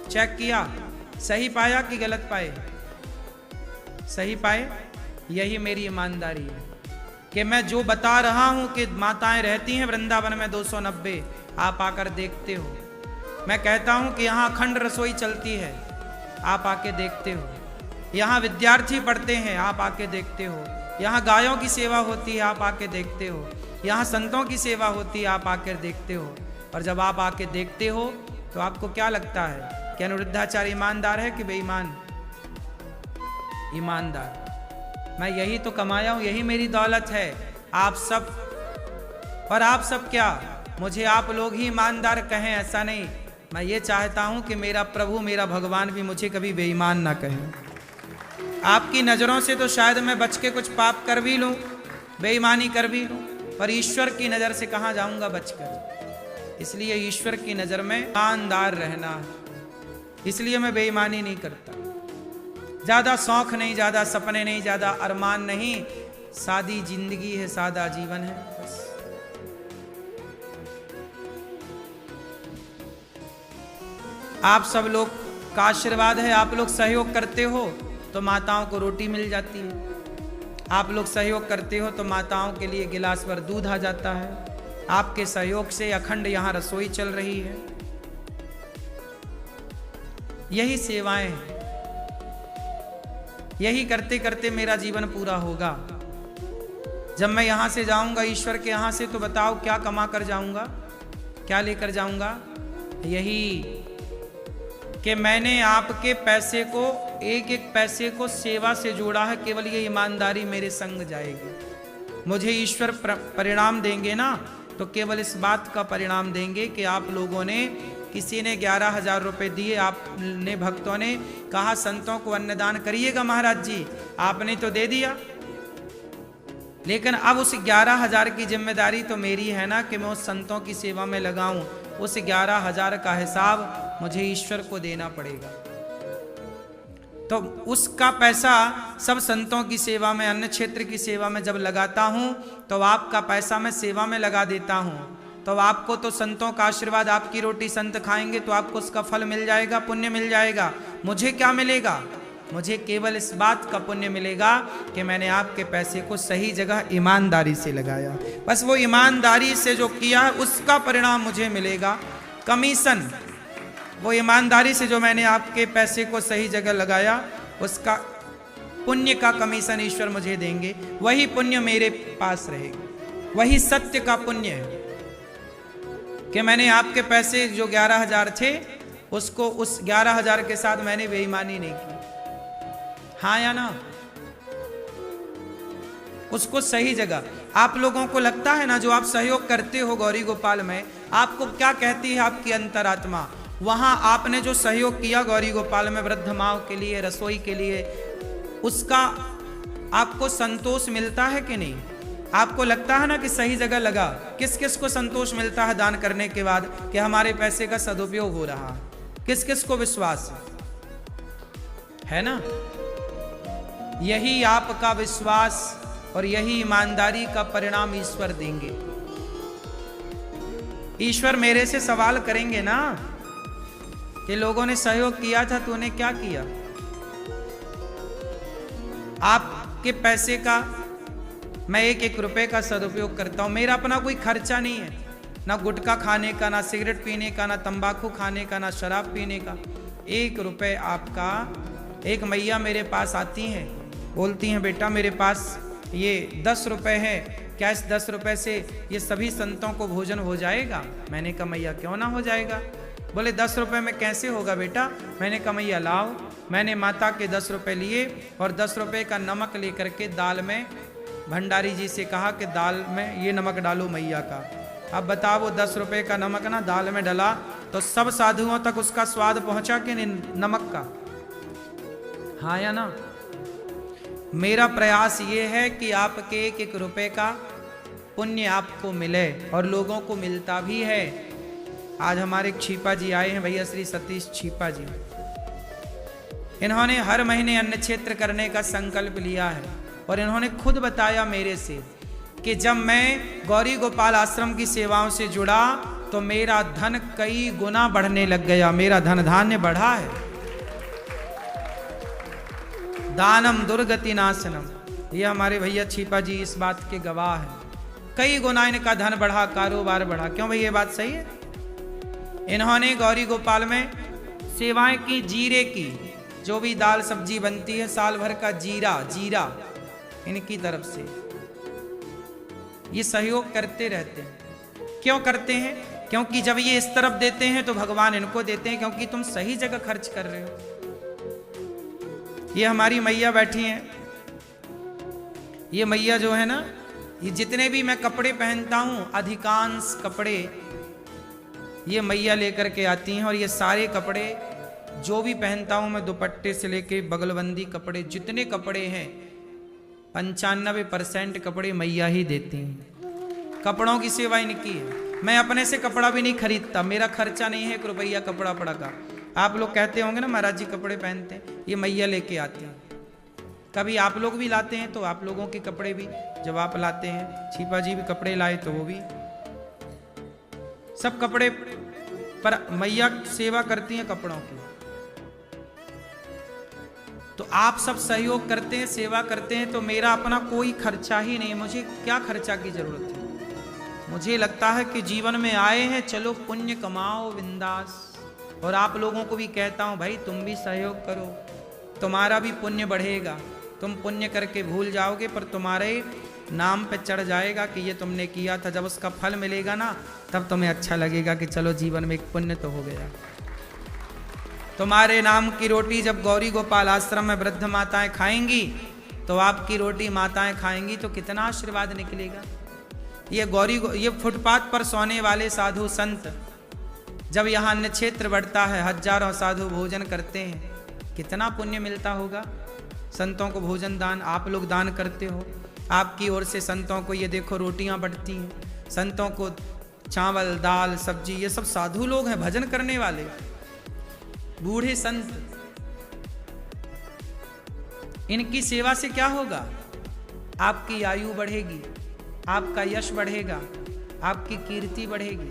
चेक किया, सही पाया कि गलत पाए? सही पाए। यही मेरी ईमानदारी है कि मैं जो बता रहा हूं कि माताएं रहती हैं वृंदावन में 290, आप आकर देखते हो। मैं कहता हूं कि यहाँ अखंड रसोई चलती है, आप आके देखते हो। यहाँ विद्यार्थी पढ़ते हैं, आप आके देखते हो। यहाँ गायों की सेवा होती है, आप आके देखते हो। यहाँ संतों की सेवा होती है, आप आकर देखते हो। और जब आप आके देखते हो तो आपको क्या लगता है कि अनिरुद्धाचार्य ईमानदार है कि बेईमान? ईमानदार। मैं यही तो कमाया हूं, यही मेरी दौलत है। आप सब, और आप सब क्या, मुझे आप लोग ही ईमानदार कहें ऐसा नहीं। मैं ये चाहता हूं कि मेरा प्रभु, मेरा भगवान भी मुझे कभी बेईमान ना कहे। आपकी नज़रों से तो शायद मैं बच के कुछ पाप कर भी लूं, बेईमानी कर भी लूं, पर ईश्वर की नज़र से कहाँ जाऊंगा बचकर। इसलिए ईश्वर की नज़र में ईमानदार रहना, इसलिए मैं बेईमानी नहीं करता। ज़्यादा शौक नहीं, ज़्यादा सपने नहीं, ज़्यादा अरमान नहीं। सादी जिंदगी है, सादा जीवन है बस। आप सब लोग का आशीर्वाद है, आप लोग सहयोग करते हो तो माताओं को रोटी मिल जाती है। आप लोग सहयोग करते हो तो माताओं के लिए गिलास भर दूध आ जाता है। आपके सहयोग से अखंड यहाँ रसोई चल रही है। यही सेवाएं हैं, यही करते करते मेरा जीवन पूरा होगा। जब मैं यहाँ से जाऊंगा ईश्वर के यहाँ से, तो बताओ क्या कमा कर जाऊंगा, क्या लेकर जाऊंगा? यही कि मैंने आपके पैसे को, एक एक पैसे को सेवा से जोड़ा है। केवल ये ईमानदारी मेरे संग जाएगी। मुझे ईश्वर परिणाम देंगे ना, तो केवल इस बात का परिणाम देंगे कि आप लोगों ने, किसी ने 11,000 रुपए दिए, आपने भक्तों ने कहा संतों को अन्नदान करिएगा महाराज जी, आपने तो दे दिया। लेकिन अब उस 11,000 की जिम्मेदारी तो मेरी है ना कि मैं उस संतों की सेवा में लगाऊं। उस 11,000 का हिसाब मुझे ईश्वर को देना पड़ेगा। तो उसका पैसा सब संतों की सेवा में, अन्य क्षेत्र की सेवा में जब लगाता हूं, तो आपका पैसा मैं सेवा में लगा देता हूं। तो आपको तो संतों का आशीर्वाद, आपकी रोटी संत खाएंगे तो आपको उसका फल मिल जाएगा, पुण्य मिल जाएगा। मुझे क्या मिलेगा? मुझे केवल इस बात का पुण्य मिलेगा कि मैंने आपके पैसे को सही जगह ईमानदारी से लगाया। बस वो ईमानदारी से जो किया है उसका परिणाम मुझे मिलेगा। कमीशन, वो ईमानदारी से जो मैंने आपके पैसे को सही जगह लगाया, उसका पुण्य का कमीशन ईश्वर मुझे देंगे। वही पुण्य मेरे पास रहेगा, वही सत्य का पुण्य है कि मैंने आपके पैसे जो 11,000 थे, उसको उस 11,000 के साथ मैंने बेईमानी नहीं की। हाँ या ना? उसको सही जगह। आप लोगों को लगता है ना, जो आप सहयोग करते हो गौरी गोपाल में, आपको क्या कहती है आपकी अंतरात्मा? वहां आपने जो सहयोग किया गौरी गोपाल में वृद्ध माँ के लिए, रसोई के लिए, उसका आपको संतोष मिलता है कि नहीं? आपको लगता है ना कि सही जगह लगा? किस किस को संतोष मिलता है दान करने के बाद कि हमारे पैसे का सदुपयोग हो रहा? किस किस को विश्वास है ना? यही आपका विश्वास और यही ईमानदारी का परिणाम ईश्वर देंगे। ईश्वर मेरे से सवाल करेंगे ना कि लोगों ने सहयोग किया था, तूने क्या किया? आपके पैसे का मैं एक एक रुपए का सदुपयोग करता हूं। मेरा अपना कोई खर्चा नहीं है, ना गुटखा खाने का, ना सिगरेट पीने का, ना तंबाकू खाने का, ना शराब पीने का। 1 रुपए आपका। एक मैया मेरे पास आती हैं, बोलती हैं बेटा मेरे पास ये 10 रुपए है, क्या इस 10 रुपए से ये सभी संतों को भोजन हो जाएगा? मैंने कहा मैया क्यों ना हो जाएगा। बोले 10 रुपए में कैसे होगा बेटा? मैंने कहा मैया लाओ। मैंने माता के 10 रुपए लिए और 10 रुपए का नमक लेकर के दाल में, भंडारी जी से कहा कि दाल में ये नमक डालो मैया का। अब बताओ वो 10 रुपए का नमक ना दाल में डला तो सब साधुओं तक उसका स्वाद पहुंचा कि नहीं नमक का? हाँ या ना? मेरा प्रयास ये है कि आपके एक एक रुपए का पुण्य आपको मिले और लोगों को मिलता भी है। आज हमारे छीपा जी आए हैं, भैया श्री सतीश छीपा जी। इन्होंने हर महीने अन्न क्षेत्र करने का संकल्प लिया है और इन्होंने खुद बताया मेरे से कि जब मैं गौरी गोपाल आश्रम की सेवाओं से जुड़ा तो मेरा धन कई गुना बढ़ने लग गया, मेरा धन धान्य बढ़ा है। दानम दुर्गति नाशनम, ये हमारे भैया छीपा जी इस बात के गवाह हैं। कई गुना इनका धन बढ़ा, कारोबार बढ़ा। क्यों भाई? ये बात सही है। इन्होंने गौरी गोपाल में सेवाएं की, जीरे की, जो भी दाल सब्जी बनती है साल भर का जीरा इनकी तरफ से ये सहयोग करते रहते हैं। क्यों करते हैं? क्योंकि जब ये इस तरफ देते हैं तो भगवान इनको देते हैं, क्योंकि तुम सही जगह खर्च कर रहे हो। ये हमारी मैया बैठी हैं, ये मैया जो है ना, ये जितने भी मैं कपड़े पहनता हूं अधिकांश कपड़े ये मैया लेकर के आती हैं। और ये सारे कपड़े जो भी पहनता हूं मैं, दुपट्टे से लेके बगलबंदी कपड़े, जितने कपड़े हैं 95% कपड़े मैया ही देती हैं। कपड़ों की सेवा इनकी है। मैं अपने से कपड़ा भी नहीं खरीदता, मेरा खर्चा नहीं है 1 रुपया कपड़ा पड़ा का। आप लोग कहते होंगे ना महाराज जी कपड़े पहनते हैं, ये मैया लेके आते हैं। कभी आप लोग भी लाते हैं तो आप लोगों के कपड़े भी जब आप लाते हैं, छीपा जी भी कपड़े लाए तो वो भी, सब कपड़े पर मैया सेवा करती हैं कपड़ों की। तो आप सब सहयोग करते हैं, सेवा करते हैं, तो मेरा अपना कोई खर्चा ही नहीं। मुझे क्या खर्चा की जरूरत है? मुझे लगता है कि जीवन में आए हैं, चलो पुण्य कमाओ बिंदास। और आप लोगों को भी कहता हूं भाई तुम भी सहयोग करो, तुम्हारा भी पुण्य बढ़ेगा। तुम पुण्य करके भूल जाओगे पर तुम्हारे नाम पे चढ़ जाएगा कि ये तुमने किया था। जब उसका फल मिलेगा ना तब तुम्हें अच्छा लगेगा कि चलो जीवन में एक पुण्य तो हो गया। तुम्हारे नाम की रोटी जब गौरी गोपाल आश्रम में वृद्ध माताएं खाएंगी तो आपकी रोटी माताएं खाएंगी तो कितना आशीर्वाद निकलेगा। ये फुटपाथ पर सोने वाले साधु संत, जब यहाँ अन्न क्षेत्र बढ़ता है, हजारों साधु भोजन करते हैं, कितना पुण्य मिलता होगा। संतों को भोजन दान आप लोग दान करते हो, आपकी ओर से संतों को ये देखो रोटियां बढ़ती हैं, संतों को चावल दाल सब्जी, ये सब साधु लोग हैं, भजन करने वाले बूढ़े संत। इनकी सेवा से क्या होगा? आपकी आयु बढ़ेगी, आपका यश बढ़ेगा, आपकी कीर्ति बढ़ेगी।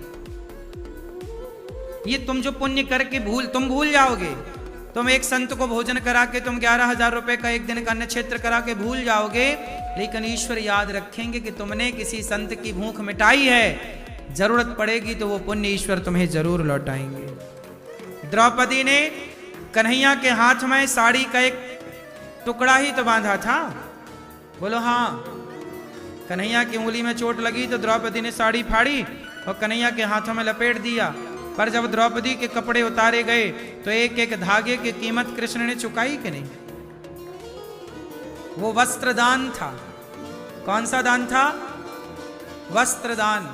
ये तुम जो पुण्य करके तुम भूल जाओगे। तुम एक संत को भोजन करा के तुम 11,000 रुपए का एक दिन का अन्न क्षेत्र करा के भूल जाओगे, लेकिन ईश्वर याद रखेंगे कि तुमने किसी संत की भूख मिटाई है। जरूरत पड़ेगी तो वो पुण्य ईश्वर तुम्हें जरूर लौटाएंगे। द्रौपदी ने कन्हैया के हाथ में साड़ी का एक टुकड़ा ही तो बांधा था। बोलो हाँ। कन्हैया की उंगली में चोट लगी तो द्रौपदी ने साड़ी फाड़ी और कन्हैया के हाथों में लपेट दिया। पर जब द्रौपदी के कपड़े उतारे गए तो एक एक धागे की कीमत कृष्ण ने चुकाई कि नहीं? वो वस्त्र दान था। कौन सा दान था? वस्त्रदान।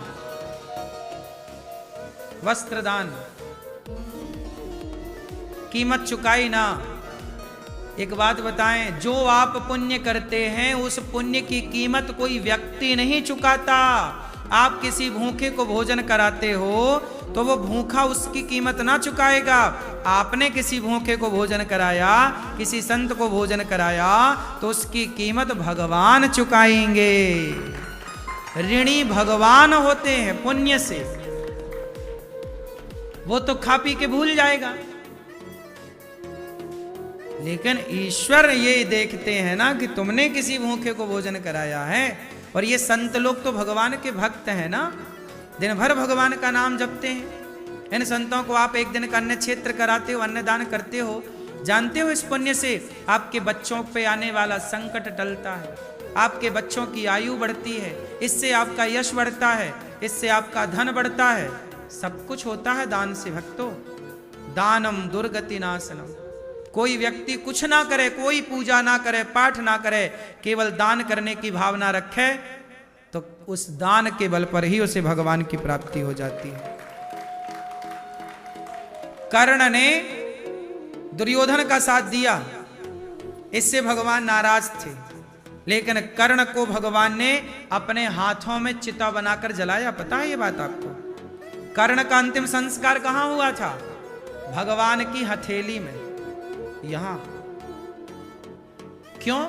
वस्त्रदान, कीमत चुकाई ना। एक बात बताएं, जो आप पुण्य करते हैं उस पुण्य की कीमत कोई व्यक्ति नहीं चुकाता। आप किसी भूखे को भोजन कराते हो तो वो भूखा उसकी कीमत ना चुकाएगा। आपने किसी भूखे को भोजन कराया, किसी संत को भोजन कराया, तो उसकी कीमत भगवान चुकाएंगे। ऋणी भगवान होते हैं पुण्य से। वो तो खा पी के भूल जाएगा, लेकिन ईश्वर ये देखते हैं ना कि तुमने किसी भूखे को भोजन कराया है। और ये संत लोग तो भगवान के भक्त हैं ना, दिन भर भगवान का नाम जपते हैं। इन संतों को आप एक दिन का अन्न क्षेत्र कराते हो, अन्नदान करते हो, जानते हो इस पुण्य से आपके बच्चों पे आने वाला संकट टलता है, आपके बच्चों की आयु बढ़ती है, इससे आपका यश बढ़ता है, इससे आपका धन बढ़ता है। सब कुछ होता है दान से भक्तों। दानम दुर्गति नाशनम। कोई व्यक्ति कुछ ना करे, कोई पूजा ना करे, पाठ ना करे, केवल दान करने की भावना रखे, तो उस दान के बल पर ही उसे भगवान की प्राप्ति हो जाती है। कर्ण ने दुर्योधन का साथ दिया, इससे भगवान नाराज थे, लेकिन कर्ण को भगवान ने अपने हाथों में चिता बनाकर जलाया। पता है ये बात आपको? कर्ण का अंतिम संस्कार कहां हुआ था? भगवान की हथेली में, यहां। क्यों?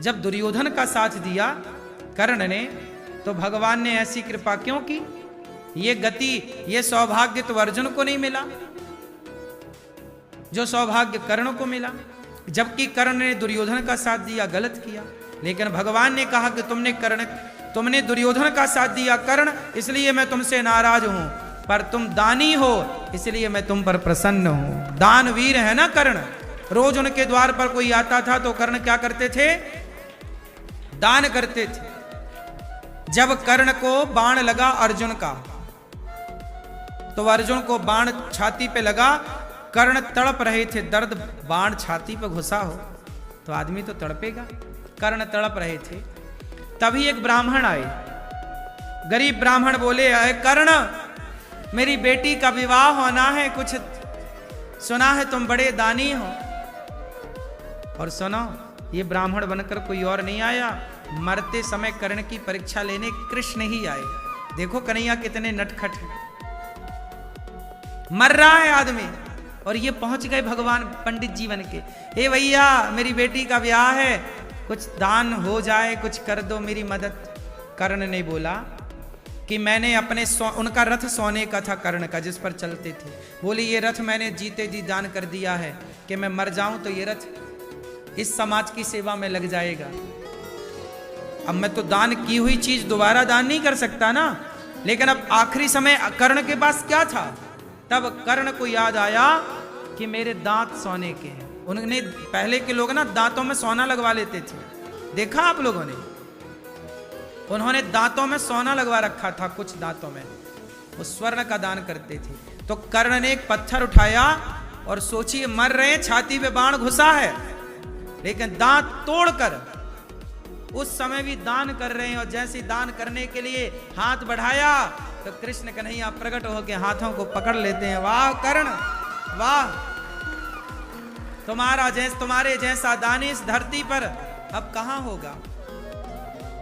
जब दुर्योधन का साथ दिया कर्ण ने, तो भगवान ने ऐसी कृपा क्यों की? ये गति, ये सौभाग्य तो अर्जुन को नहीं मिला जो सौभाग्य कर्ण को मिला। जबकि कर्ण ने दुर्योधन का साथ दिया, गलत किया, लेकिन भगवान ने कहा कि तुमने दुर्योधन का साथ दिया कर्ण, इसलिए मैं तुमसे नाराज हूं, पर तुम दानी हो इसलिए मैं तुम पर प्रसन्न हूं। दानवीर है ना कर्ण। रोज उनके द्वार पर कोई आता था तो कर्ण क्या करते थे? दान करते थे। जब कर्ण को बाण लगा अर्जुन का, तो अर्जुन को बाण छाती पे लगा, कर्ण तड़प रहे थे। दर्द, बाण छाती पे घुसा हो तो आदमी तो तड़पेगा। कर्ण तड़प रहे थे। तभी एक ब्राह्मण आए, गरीब ब्राह्मण बोले, अरे कर्ण, मेरी बेटी का विवाह होना है, कुछ सुना है तुम बड़े दानी हो। और सुनो, ये ब्राह्मण बनकर कोई और नहीं आया, मरते समय कर्ण की परीक्षा लेने कृष्ण ही आए। देखो कन्हैया कितने नटखट हैं। मर रहा है आदमी और ये पहुंच गए भगवान पंडित जीवन के, हे भैया मेरी बेटी का ब्याह है, कुछ दान हो जाए, कुछ कर दो मेरी मदद। कर्ण ने बोला कि मैंने अपने उनका रथ सोने का था कर्ण का, जिस पर चलते थे। बोले ये रथ मैंने जीते जी दान कर दिया है कि मैं मर जाऊं तो ये रथ इस समाज की सेवा में लग जाएगा। अब मैं तो दान की हुई चीज दोबारा दान नहीं कर सकता ना। लेकिन अब आखिरी समय कर्ण के पास क्या था? तब कर्ण को याद आया कि मेरे दांत सोने के हैं। उन्होंने, पहले के लोग ना दांतों में सोना लगवा लेते थे, देखा आप लोगों ने? उन्होंने दांतों में सोना लगवा रखा था, कुछ दांतों में वो स्वर्ण का दान करते थे। तो कर्ण ने एक पत्थर उठाया और सोचिए मर रहे, छाती पे बाण घुसा है, लेकिन दांत तोड़कर उस समय भी दान कर रहे हैं। और जैसे दान करने के लिए हाथ बढ़ाया तो कृष्ण कन्हैया प्रकट होकर हाथों को पकड़ लेते हैं। वाह कर्ण, वाह, तुम्हारे जैसा दानी इस धरती पर अब कहां होगा,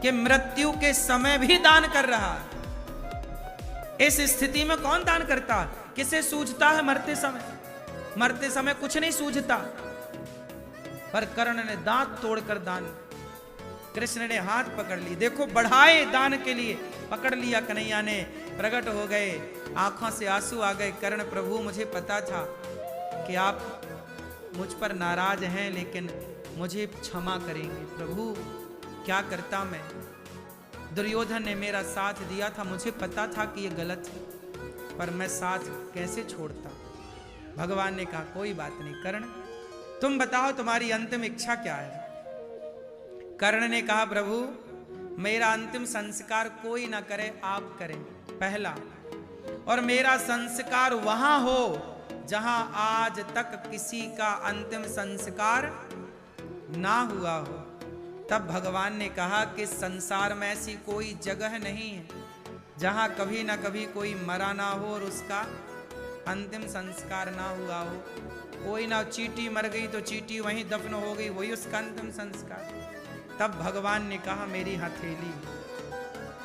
कि मृत्यु के समय भी दान कर रहा है। इस स्थिति में कौन दान करता? किसे सूझता है मरते समय? मरते समय कुछ नहीं सूझता, पर कर्ण ने दांत तोड़कर दान। कृष्ण ने हाथ पकड़ ली, देखो बढ़ाए दान के लिए, पकड़ लिया कन्हैया ने, प्रकट हो गए, आंखों से आंसू आ गए। कर्ण, प्रभु मुझे पता था कि आप मुझ पर नाराज हैं, लेकिन मुझे क्षमा करेंगे। प्रभु क्या करता मैं? दुर्योधन ने मेरा साथ दिया था, मुझे पता था कि ये गलत है, पर मैं साथ कैसे छोड़ता? भगवान ने कहा कोई बात नहीं कर्ण, तुम बताओ तुम्हारी अंतिम इच्छा क्या है? कर्ण ने कहा प्रभु मेरा अंतिम संस्कार कोई ना करे, आप करें पहला, और मेरा संस्कार वहां हो जहां आज तक किसी का अंतिम संस्कार ना हुआ हो। तब भगवान ने कहा कि संसार में ऐसी कोई जगह नहीं है जहां कभी ना कभी कोई मरा ना हो और उसका अंतिम संस्कार ना हुआ हो। कोई ना, चींटी मर गई तो चींटी वहीं दफन हो गई, वही उसका अंतिम संस्कार। तब भगवान ने कहा मेरी हथेली।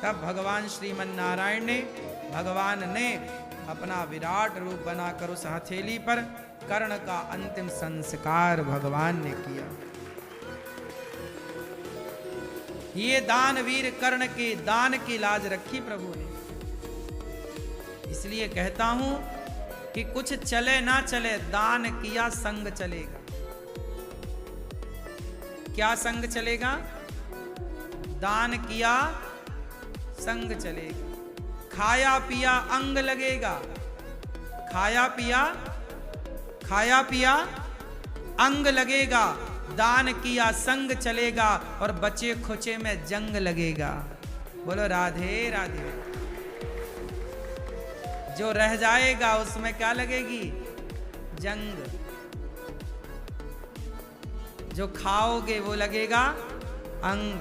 तब भगवान श्रीमन नारायण ने, भगवान ने अपना विराट रूप बनाकर उस हथेली पर कर्ण का अंतिम संस्कार भगवान ने किया। ये दानवीर कर्ण के दान की लाज रखी प्रभु ने। इसलिए कहता हूं कि कुछ चले ना चले, दान किया संग चलेगा। क्या संग चलेगा? दान किया संग चलेगा। खाया पिया अंग लगेगा। खाया पिया अंग लगेगा। दान किया संग चलेगा और बचे खुचे में जंग लगेगा। बोलो राधे राधे। जो रह जाएगा उसमें क्या लगेगी? जंग। जो खाओगे वो लगेगा अंग,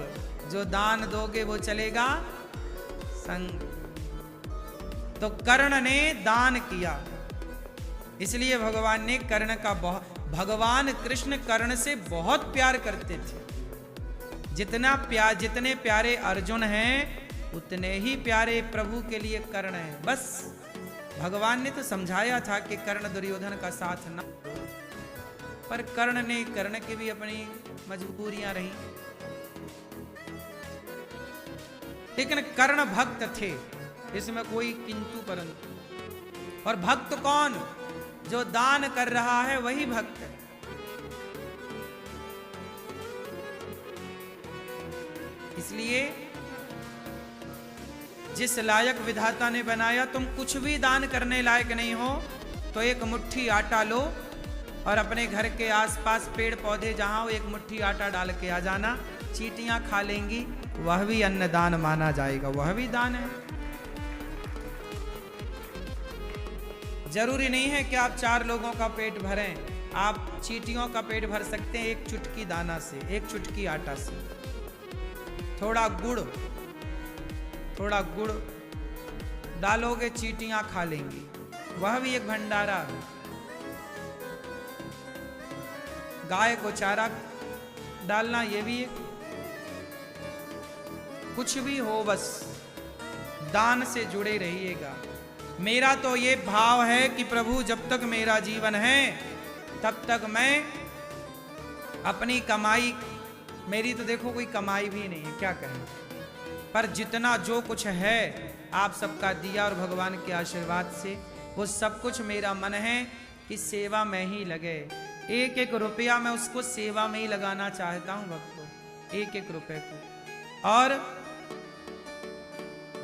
जो दान दोगे वो चलेगा संग। तो कर्ण ने दान किया, इसलिए भगवान ने कर्ण का भगवान कृष्ण कर्ण से बहुत प्यार करते थे। जितने प्यारे अर्जुन हैं उतने ही प्यारे प्रभु के लिए कर्ण हैं। बस भगवान ने तो समझाया था कि कर्ण दुर्योधन का साथ न, पर कर्ण की भी अपनी मजबूरियां रही। लेकिन कर्ण भक्त थे, इसमें कोई किंतु परंतु। और भक्त कौन? जो दान कर रहा है वही भक्त है। इसलिए जिस लायक विधाता ने बनाया, तुम कुछ भी दान करने लायक नहीं हो तो एक मुट्ठी आटा लो और अपने घर के आसपास पेड़ पौधे जहां हो एक मुट्ठी आटा डाल के आ जाना। चींटियां खा लेंगी, वह भी अन्नदान माना जाएगा, वह भी दान है। जरूरी नहीं है कि आप 4 लोगों का पेट भरें, आप चींटियों का पेट भर सकते हैं एक चुटकी दाना से, एक चुटकी आटा से। थोड़ा गुड़ डालोगे, चींटियां खा लेंगी, वह भी एक भंडारा है। गाय को चारा डालना, ये भी एक। कुछ भी हो, बस दान से जुड़े रहिएगा। मेरा तो ये भाव है कि प्रभु जब तक मेरा जीवन है तब तक मैं अपनी कमाई, मेरी तो देखो कोई कमाई भी नहीं है, क्या कहें, पर जितना जो कुछ है आप सबका दिया और भगवान के आशीर्वाद से वो सब कुछ मेरा मन है कि सेवा में ही लगे। एक एक रुपया मैं उसको सेवा में ही लगाना चाहता हूं भक्तों, एक एक रुपए को। और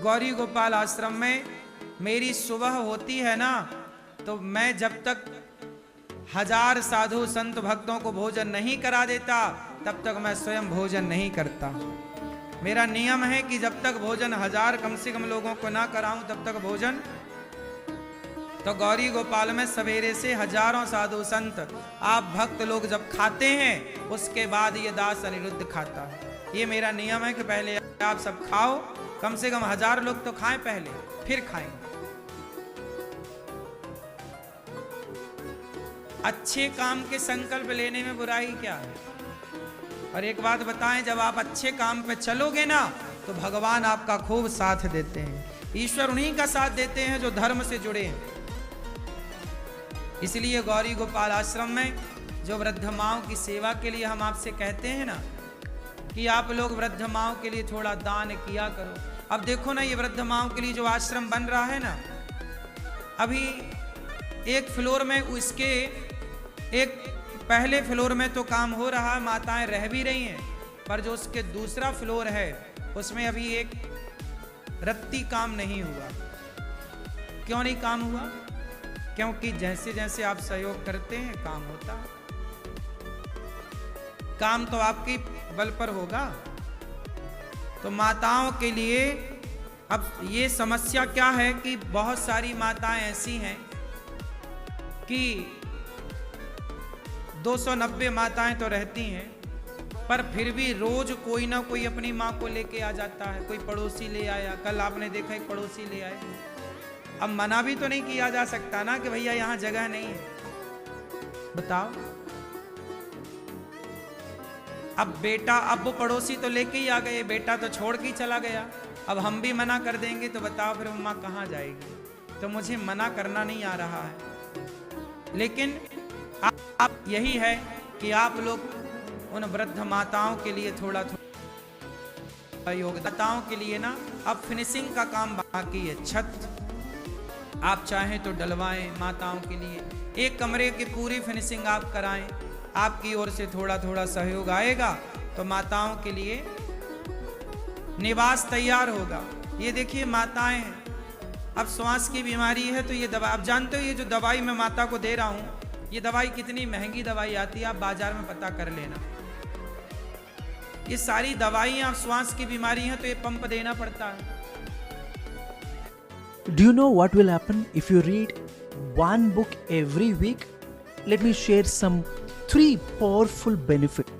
गौरी गोपाल आश्रम में मेरी सुबह होती है ना, तो मैं जब तक 1000 साधु संत भक्तों को भोजन नहीं करा देता तब तक मैं स्वयं भोजन नहीं करता। मेरा नियम है कि जब तक भोजन 1000 कम से कम लोगों को ना कराऊं तब तक भोजन। तो गौरी गोपाल में सवेरे से हजारों साधु संत आप भक्त लोग जब खाते हैं उसके बाद ये दास अनिरुद्ध खाता है। ये मेरा नियम है कि पहले आप सब खाओ, कम से कम 1000 लोग तो खाएं पहले, फिर खाएंगे। अच्छे काम के संकल्प लेने में बुराई क्या है? और एक बात बताएं, जब आप अच्छे काम पे चलोगे ना तो भगवान आपका खूब साथ देते हैं। ईश्वर उन्हीं का साथ देते हैं जो धर्म से जुड़े हैं। इसलिए गौरी गोपाल आश्रम में जो वृद्ध माओं की सेवा के लिए हम आपसे कहते हैं ना कि आप लोग वृद्ध माओं के लिए थोड़ा दान किया करो। अब देखो ना, ये वृद्ध माओं के लिए जो आश्रम बन रहा है ना, अभी एक फ्लोर में उसके एक पहले फ्लोर में तो काम हो रहा है, माताएं रह भी रही हैं, पर जो उसके दूसरा फ्लोर है उसमें अभी एक रत्ती काम नहीं हुआ। क्यों नहीं काम हुआ? क्योंकि जैसे जैसे आप सहयोग करते हैं काम होता है। काम तो आपके बल पर होगा। तो माताओं के लिए अब ये समस्या क्या है कि बहुत सारी माताएं ऐसी हैं कि 290 माताएं तो रहती हैं, पर फिर भी रोज कोई ना कोई अपनी माँ को लेके आ जाता है। कोई पड़ोसी ले आया, कल आपने देखा एक पड़ोसी ले आए। अब मना भी तो नहीं किया जा सकता ना कि भैया यहाँ जगह नहीं है, बताओ। अब बेटा, अब वो पड़ोसी तो लेके ही आ गए, बेटा तो छोड़ के ही चला गया। अब हम भी मना कर देंगे तो बताओ फिर माँ कहाँ जाएगी। तो मुझे मना करना नहीं आ रहा है, लेकिन आप यही है कि आप लोग उन वृद्ध माताओं के लिए थोड़ा थोड़ा योगदाताओं के लिए ना अब फिनिशिंग का काम बाकी है। छत आप चाहें तो डलवाएं माताओं के लिए, एक कमरे की पूरी फिनिशिंग आप कराएं। आपकी ओर से थोड़ा थोड़ा सहयोग आएगा तो माताओं के लिए निवास तैयार होगा। ये देखिए माताएं हैं, अब श्वास की बीमारी है तो ये दवा, आप जानते हो ये जो दवाई मैं माता को दे रहा हूँ, ये दवाई कितनी महंगी दवाई आती है, आप बाजार में पता कर लेना। ये सारी दवाइयाँ श्वास की बीमारी है तो ये पंप देना पड़ता है। Do you know what will happen if you read one book every week? Let me share some 3 powerful benefits.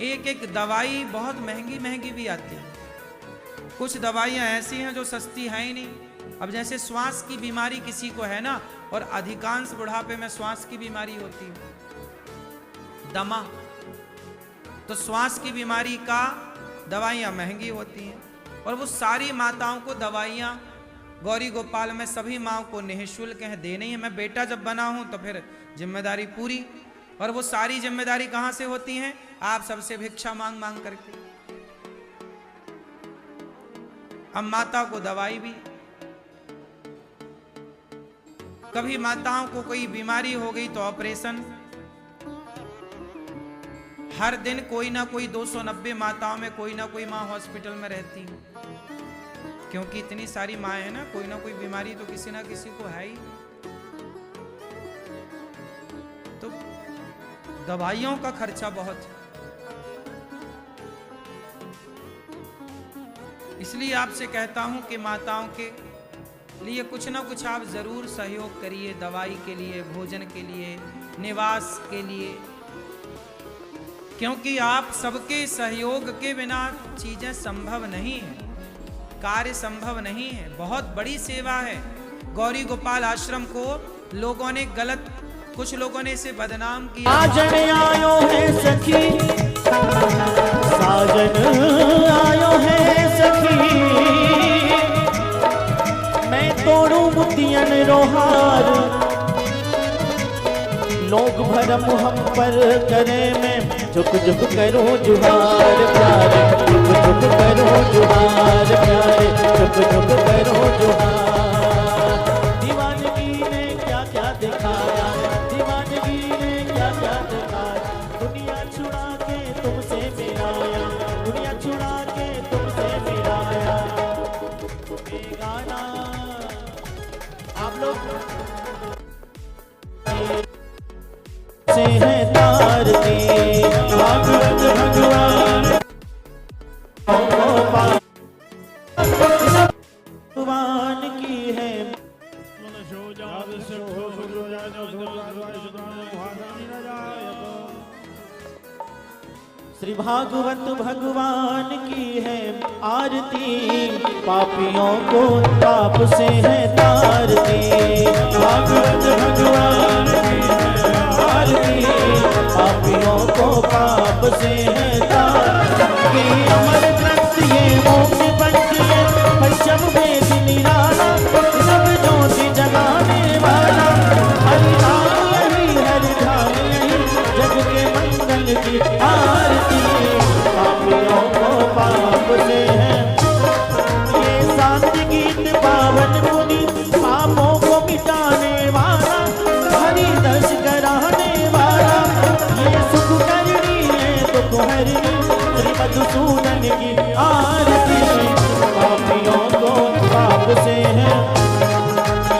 एक एक दवाई बहुत महंगी महंगी भी आती है। कुछ दवाइयाँ ऐसी हैं जो सस्ती हैं ही नहीं। अब जैसे श्वास की बीमारी किसी को है ना, और अधिकांश बुढ़ापे में श्वास की बीमारी होती है, दमा, तो श्वास की बीमारी का दवाइयाँ महंगी होती हैं। और वो सारी माताओं को दवाइयाँ गौरी गोपाल में सभी माओ को निःशुल्क है, देनी है। मैं बेटा जब बना हूँ तो फिर जिम्मेदारी पूरी, और वो सारी जिम्मेदारी कहाँ से होती हैं? आप सबसे भिक्षा मांग मांग करके। अब माता को दवाई भी, कभी माताओं को कोई बीमारी हो गई तो ऑपरेशन। हर दिन कोई ना कोई 290 माताओं में कोई ना कोई माँ हॉस्पिटल में रहती है, क्योंकि इतनी सारी माँ है ना, कोई ना कोई बीमारी तो किसी ना किसी को है ही। तो दवाइयों का खर्चा बहुत है। इसलिए आपसे कहता हूं कि माताओं के लिए कुछ ना कुछ आप जरूर सहयोग करिए, दवाई के लिए, भोजन के लिए, निवास के लिए, क्योंकि आप सबके सहयोग के बिना चीजें संभव नहीं है, कार्य संभव नहीं है। बहुत बड़ी सेवा है। गौरी गोपाल आश्रम को लोगों ने गलत, कुछ लोगों ने इसे बदनाम किया। साजन आयो है सखी, साजन आयो है सखी, मैं तोड़ू मुतियन रोहार, लोग भरम हम पर करे, मैं झुक झुक करो जुहार प्यारे, झुक झुक करो जुहार प्यारे, झुक झुक करो जुहार। दीवानगी ने क्या क्या दिखाया, दीवानगी ने क्या क्या दिखाया, दुनिया छुड़ा के तुमसे मिलाया, दुनिया छुड़ा के तुमसे मिलाया। ये गाना आप लोग से है तारती, भागवत भगवान भगवान की है। श्री भागवत भगवान की है आरती, पापियों को पाप से है तारती, भागवत भगवान की है आरती, पापियों को पाप से है तारती। अमर ग्रंथ ये मोक्ष पंच ये पश्चिम वेद निराला, सब ज्योति जगाने वाला, हरि नाम यही, हरि धाम यही, जग के मंगल की आरती, पापियों को पाप से है। ये शांति गीत पावन मुनि, पापों को मिटाने वाला, हरि दर्श कराने वाला, ये सुख करनी है दुख हरनी, श्री मधुसूदन की आरती, पापियों को पाप से है।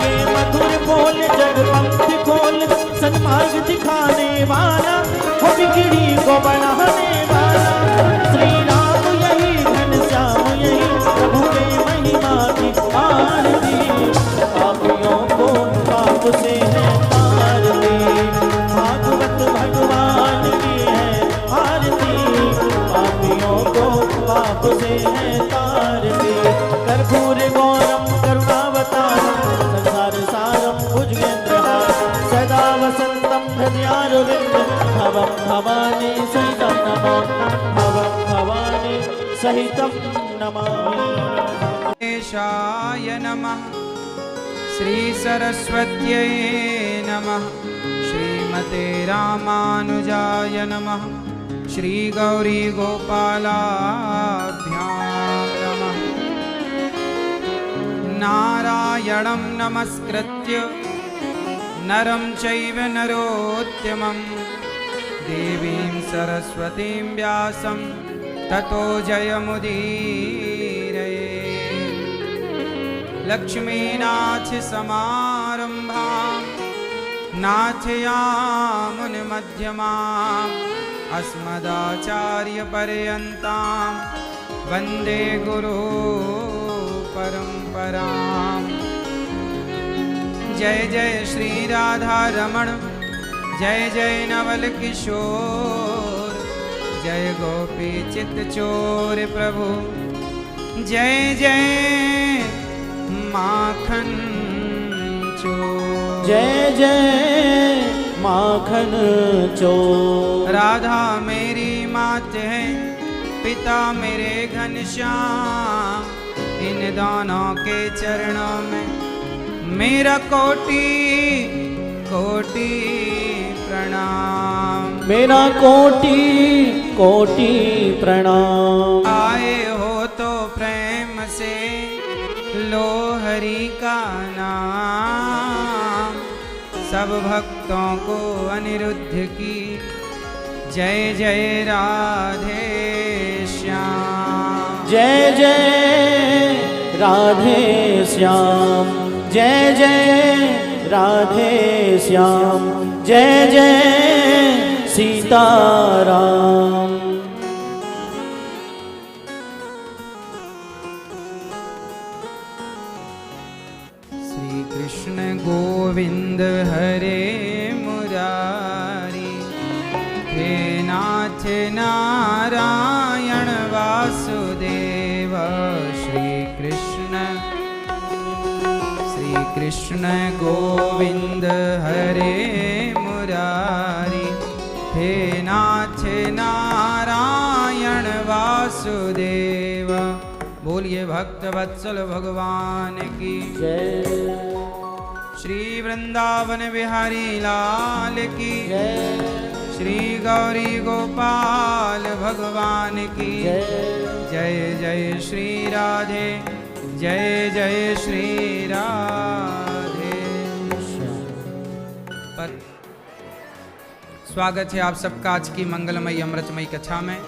ये मधुर बोल जग पंथ खोल, सन्मार्ग दिखाने वाला, हो बिगड़ी को बढ़ाने वाला, श्री राम यही, घनश्याम यही, प्रभु के महिमा की आरती, पापियों को पाप से है तारती, भागवत भगवान की है से है तारती। कर्पूर गौरम करुणावतारम संसार सारम भुजगेन्द्रहारम सदा वसंतम हृदयारविंदम भवं भवानी सहितं नमामि। भवं भवानी सहितं नमामि। गणेशाय नमः। श्री सरस्वत्यै नमः। श्रीमते रामानुजाय नमः। श्री गौरी गोपालाभ्यां नमः। नारायणं नमस्कृत्य नरं चैव नरोत्तमं देवीं सरस्वतीं व्यासं ततो जयमुदीरये। लक्ष्मीनाथसमारम्भां नाथयामुनमध्यमाम् अस्मदाचार्यपर्यन्तां वन्दे गुरुपरम्पराम्। जय जय श्री राधा रमण, जय जय नवल किशोर, जय गोपी चित चोर प्रभु, जय जय माखन चोर। जय जय माखन चोर। राधा मेरी मात है, पिता मेरे घनश्याम, इन दोनों के चरणों में मेरा कोटि कोटि प्रणाम। मेरा कोटि कोटि प्रणाम। आए हो तो प्रेम से लो हरि का नाम, सब भक्तों को अनिरुद्ध की जय जय राधे श्याम। जय जय राधे श्याम। जय जय राधे श्याम। जय जय सीताराम। श्री कृष्ण गोविंद हरे मुरारी, हे नाथ नारायण वासुदेव। श्री कृष्ण गोविंद हरे मुरारी, हे नाथ नारायण वासुदेव। बोलिए भक्त वत्सल भगवान की जय। श्री वृंदावन बिहारी लाल की जय। श्री गौरी गोपाल भगवान की जय। जय श्री राधे, जय जय श्री राधे। पर स्वागत है आप सबका आज की मंगलमयी अमृतमयी कथा में।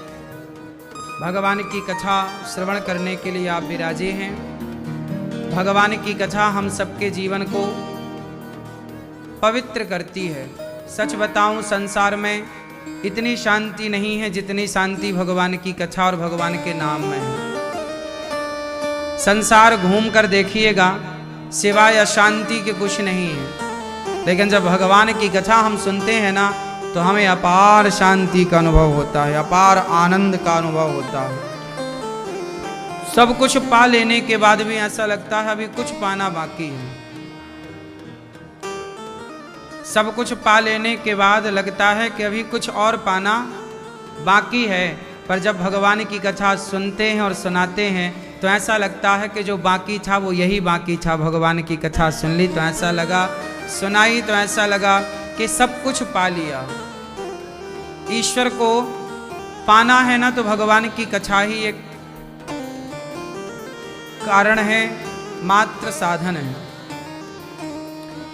भगवान की कथा श्रवण करने के लिए आप विराजे हैं। भगवान की कथा हम सबके जीवन को पवित्र करती है। सच बताऊं, संसार में इतनी शांति नहीं है जितनी शांति भगवान की कथा और भगवान के नाम में है। संसार घूम कर देखिएगा, सिवाय अशांति के कुछ नहीं है, लेकिन जब भगवान की कथा हम सुनते हैं ना, तो हमें अपार शांति का अनुभव होता है, अपार आनंद का अनुभव होता है। सब कुछ पा लेने के बाद भी ऐसा लगता है अभी कुछ पाना बाकी है। सब कुछ पा लेने के बाद लगता है कि अभी कुछ और पाना बाकी है। पर जब भगवान की कथा सुनते हैं और सुनाते हैं तो ऐसा लगता है कि जो बाकी था वो यही बाकी था। भगवान की कथा सुन ली तो ऐसा लगा, सुनाई तो ऐसा लगा कि सब कुछ पा लिया। ईश्वर को पाना है ना, तो भगवान की कथा ही एक कारण है, मात्र साधन है।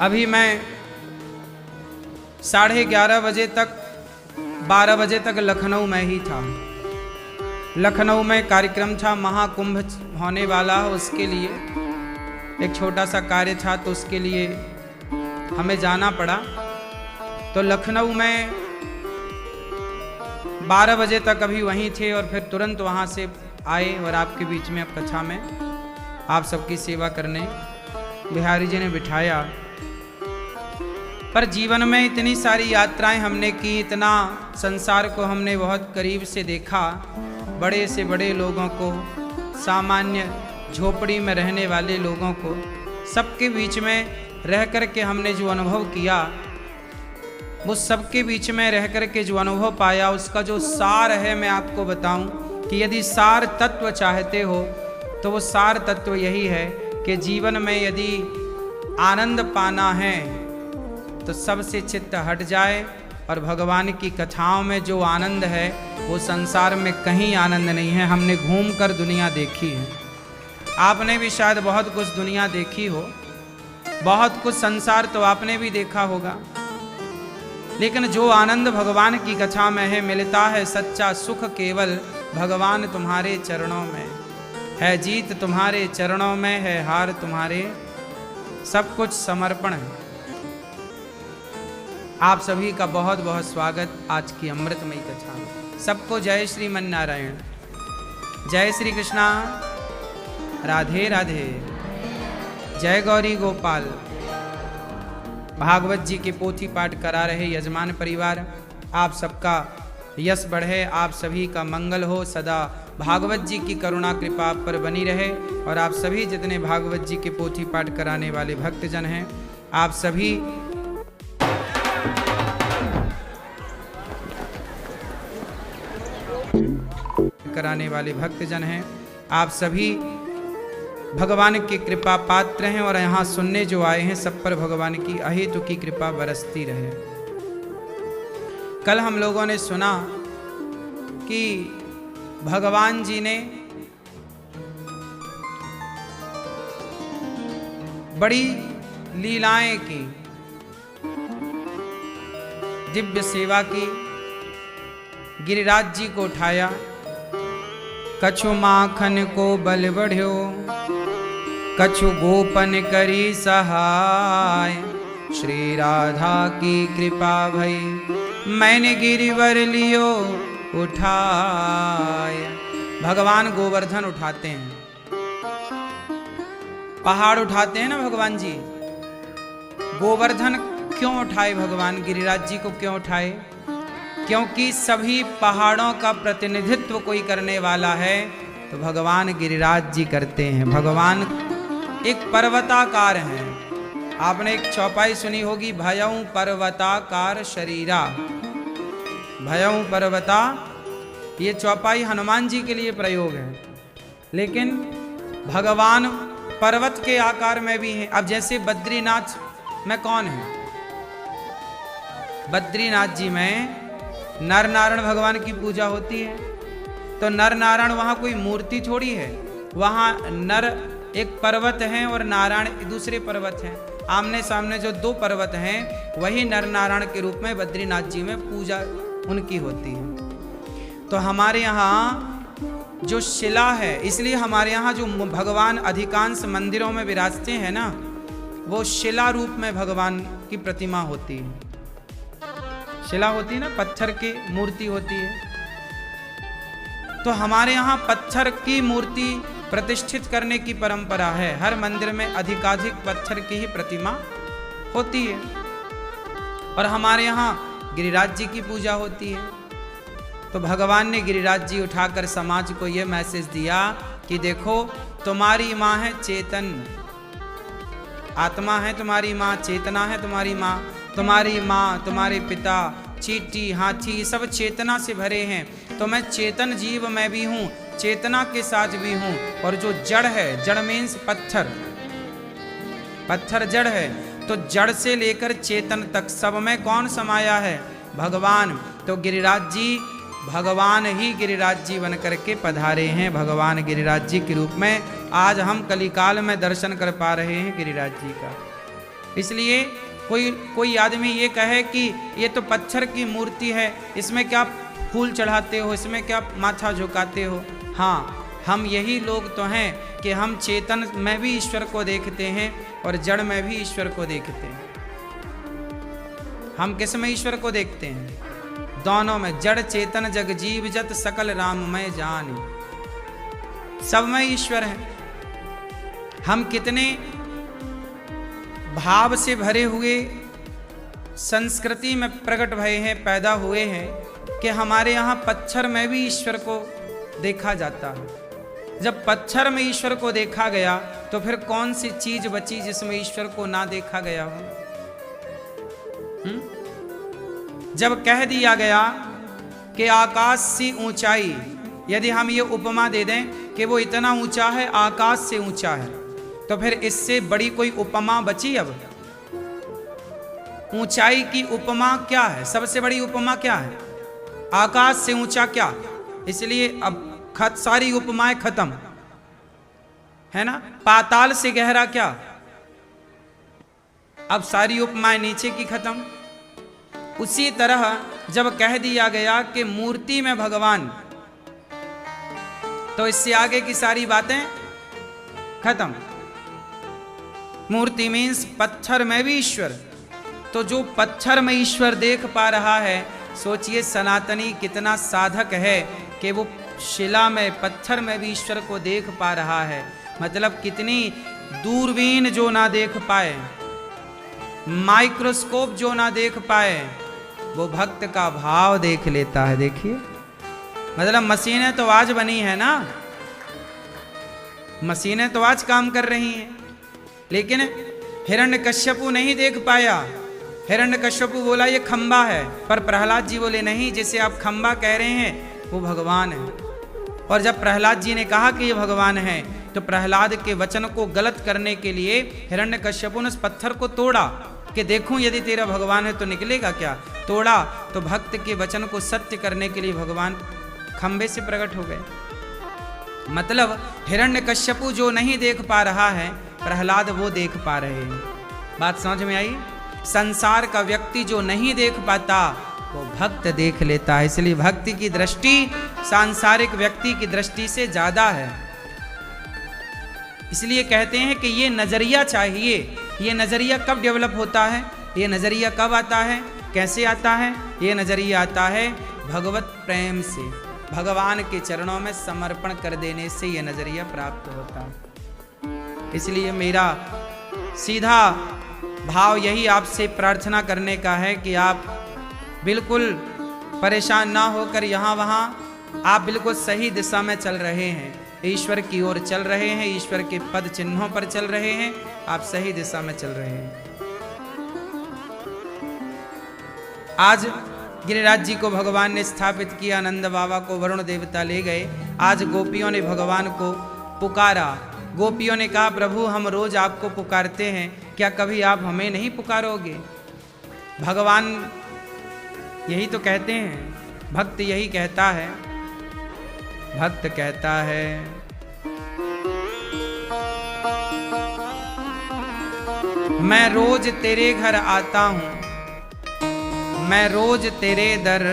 अभी मैं 11:30 बजे तक 12 बजे तक लखनऊ में ही था। लखनऊ में कार्यक्रम था, महाकुंभ होने वाला, उसके लिए एक छोटा सा कार्य था, तो उसके लिए हमें जाना पड़ा। तो लखनऊ में 12 बजे तक अभी वहीं थे और फिर तुरंत वहाँ से आए और आपके बीच में अब कथा में आप सबकी सेवा करने बिहारी जी ने बिठाया। पर जीवन में इतनी सारी यात्राएं हमने की, इतना संसार को हमने बहुत करीब से देखा, बड़े से बड़े लोगों को, सामान्य झोपड़ी में रहने वाले लोगों को, सबके बीच में रह कर के हमने जो अनुभव किया, वो सबके बीच में रह कर के जो अनुभव पाया, उसका जो सार है मैं आपको बताऊं कि यदि सार तत्व चाहते हो तो वो सार तत्व यही है कि जीवन में यदि आनंद पाना है तो सबसे चित्त हट जाए, और भगवान की कथाओं में जो आनंद है वो संसार में कहीं आनंद नहीं है। हमने घूम कर दुनिया देखी है, आपने भी शायद बहुत कुछ दुनिया देखी हो, बहुत कुछ संसार तो आपने भी देखा होगा, लेकिन जो आनंद भगवान की कथा में है, मिलता है सच्चा सुख केवल भगवान तुम्हारे चरणों में है, जीत तुम्हारे चरणों में है, हार तुम्हारे, सब कुछ समर्पण है। आप सभी का बहुत बहुत स्वागत आज की अमृतमयी कथा में। सबको जय श्रीमन नारायण, जय श्री कृष्णा, राधे राधे, जय गौरी गोपाल। भागवत जी के पोथी पाठ करा रहे यजमान परिवार, आप सबका यश बढ़े, आप सभी का मंगल हो, सदा भागवत जी की करुणा कृपा आप पर बनी रहे, और आप सभी जितने भागवत जी के पोथी पाठ कराने वाले भक्तजन हैं, आप सभी कराने वाले भक्तजन हैं, आप सभी भगवान की कृपा पात्र हैं, और यहाँ सुनने जो आए हैं सब पर भगवान की अहेतु की कृपा बरसती रहे। कल हम लोगों ने सुना कि भगवान जी ने बड़ी लीलाएं की, दिव्य सेवा की, गिरिराज जी को उठाया, कछु माखन को बल बढ़्यो, कछु गोपन करी सहाय, श्री राधा की कृपा भई मैंने गिरिवर लियो उठाय। भगवान गोवर्धन उठाते हैं, पहाड़ उठाते हैं ना भगवान जी। गोवर्धन क्यों उठाए भगवान, गिरिराज जी को क्यों उठाए? क्योंकि सभी पहाड़ों का प्रतिनिधित्व कोई करने वाला है तो भगवान गिरिराज जी करते हैं। भगवान एक पर्वताकार हैं। आपने एक चौपाई सुनी होगी, भयं पर्वताकार शरीरा, भयं पर्वता, ये चौपाई हनुमान जी के लिए प्रयोग है, लेकिन भगवान पर्वत के आकार में भी हैं। अब जैसे बद्रीनाथ में कौन है? बद्रीनाथ जी में नर नारायण भगवान की पूजा होती है, तो नर नारायण वहाँ कोई मूर्ति थोड़ी है, वहाँ नर एक पर्वत हैं और नारायण दूसरे पर्वत हैं। आमने सामने जो दो पर्वत हैं वही नर नारायण के रूप में बद्रीनाथ जी में पूजा उनकी होती है। तो हमारे यहाँ जो शिला है, इसलिए हमारे यहाँ जो भगवान अधिकांश मंदिरों में विराजते हैं ना, वो शिला रूप में भगवान की प्रतिमा होती है। शिला होती है ना, पत्थर की मूर्ति होती है। तो हमारे यहाँ पत्थर की मूर्ति प्रतिष्ठित करने की परंपरा है। हर मंदिर में अधिकाधिक पत्थर की ही प्रतिमा होती है, और हमारे यहाँ गिरिराज जी की पूजा होती है। तो भगवान ने गिरिराज जी उठाकर समाज को यह मैसेज दिया कि देखो, तुम्हारी माँ है चेतन, आत्मा है तुम्हारी माँ, चेतना है तुम्हारी माँ, तुम्हारी माँ, तुम्हारे पिता, चींटी, हाथी, सब चेतना से भरे हैं। तो मैं चेतन जीव मैं भी हूँ, चेतना के साथ भी हूँ। और जो जड़ है, जड़ मीन्स पत्थर, पत्थर जड़ है, तो जड़ से लेकर चेतन तक सब में कौन समाया है? भगवान। तो गिरिराज जी भगवान ही गिरिराज जी बन करके पधारे हैं। भगवान गिरिराज जी के रूप में आज हम कलिकाल में दर्शन कर पा रहे हैं गिरिराज जी का। इसलिए कोई आदमी ये कहे कि ये तो पत्थर की मूर्ति है, इसमें क्या फूल चढ़ाते हो, इसमें क्या माथा झुकाते हो? हाँ, हम यही लोग तो हैं कि हम चेतन में भी ईश्वर को देखते हैं और जड़ में भी ईश्वर को देखते हैं। हम किस में ईश्वर को देखते हैं? दोनों में, जड़ चेतन जग जीव जत सकल राममय जान, सब में ईश्वर है। हम कितने भाव से भरे हुए संस्कृति में प्रकट भये हैं, पैदा हुए हैं कि हमारे यहाँ पत्थर में भी ईश्वर को देखा जाता है। जब पत्थर में ईश्वर को देखा गया तो फिर कौन सी चीज बची जिसमें ईश्वर को ना देखा गया हो? जब कह दिया गया कि आकाश से ऊंचाई, यदि हम ये उपमा दे दें कि वो इतना ऊंचा है, आकाश से ऊंचा है, तो फिर इससे बड़ी कोई उपमा बची? अब ऊंचाई की उपमा क्या है? सबसे बड़ी उपमा क्या है? आकाश से ऊंचा क्या? इसलिए अब सारी उपमाएं खत्म है ना। पाताल से गहरा क्या? अब सारी उपमाएं नीचे की खत्म। उसी तरह जब कह दिया गया कि मूर्ति में भगवान, तो इससे आगे की सारी बातें खत्म। मूर्ति मीन्स पत्थर में भी ईश्वर। तो जो पत्थर में ईश्वर देख पा रहा है, सोचिए सनातनी कितना साधक है कि वो शिला में, पत्थर में भी ईश्वर को देख पा रहा है। मतलब कितनी दूरबीन जो ना देख पाए, माइक्रोस्कोप जो ना देख पाए, वो भक्त का भाव देख लेता है। देखिए, मतलब मशीनें तो आज बनी है ना, मशीनें तो आज काम कर रही हैं, लेकिन हिरण्यकश्यपु नहीं देख पाया। हिरण्यकश्यपु बोला ये खंबा है, पर प्रहलाद जी बोले नहीं, जिसे आप खंबा कह रहे हैं वो भगवान है। और जब प्रहलाद जी ने कहा कि ये भगवान है, तो प्रहलाद के वचन को गलत करने के लिए हिरण्यकश्यपु ने उस पत्थर को तोड़ा कि देखूं यदि तेरा भगवान है तो निकलेगा क्या। तोड़ा तो भक्त के वचन को सत्य करने के लिए भगवान खंबे से प्रकट हो गए। मतलब हिरण्यकश्यपु जो नहीं देख पा रहा है, प्रहलाद वो देख पा रहे हैं। बात समझ में आई? संसार का व्यक्ति जो नहीं देख पाता, वो भक्त देख लेता है। इसलिए भक्ति की दृष्टि सांसारिक व्यक्ति की दृष्टि से ज्यादा है। इसलिए कहते हैं कि ये नजरिया चाहिए। ये नजरिया कब डेवलप होता है? ये नजरिया कब आता है? कैसे आता है? ये नजरिया आता है भगवत प्रेम से, भगवान के चरणों में समर्पण कर देने से ये नजरिया प्राप्त होता है। इसलिए मेरा सीधा भाव यही आपसे प्रार्थना करने का है कि आप बिल्कुल परेशान ना होकर यहाँ वहाँ, आप बिल्कुल सही दिशा में चल रहे हैं, ईश्वर की ओर चल रहे हैं, ईश्वर के पद चिन्हों पर चल रहे हैं, आप सही दिशा में चल रहे हैं। आज गिरिराज जी को भगवान ने स्थापित किया, नंद बाबा को वरुण देवता ले गए। आज गोपियों ने भगवान को पुकारा। गोपियों ने कहा प्रभु हम रोज आपको पुकारते हैं, क्या कभी आप हमें नहीं पुकारोगे? भगवान यही तो कहते हैं, भक्त यही कहता है। भक्त कहता है मैं रोज तेरे घर आता हूं, मैं रोज तेरे दर,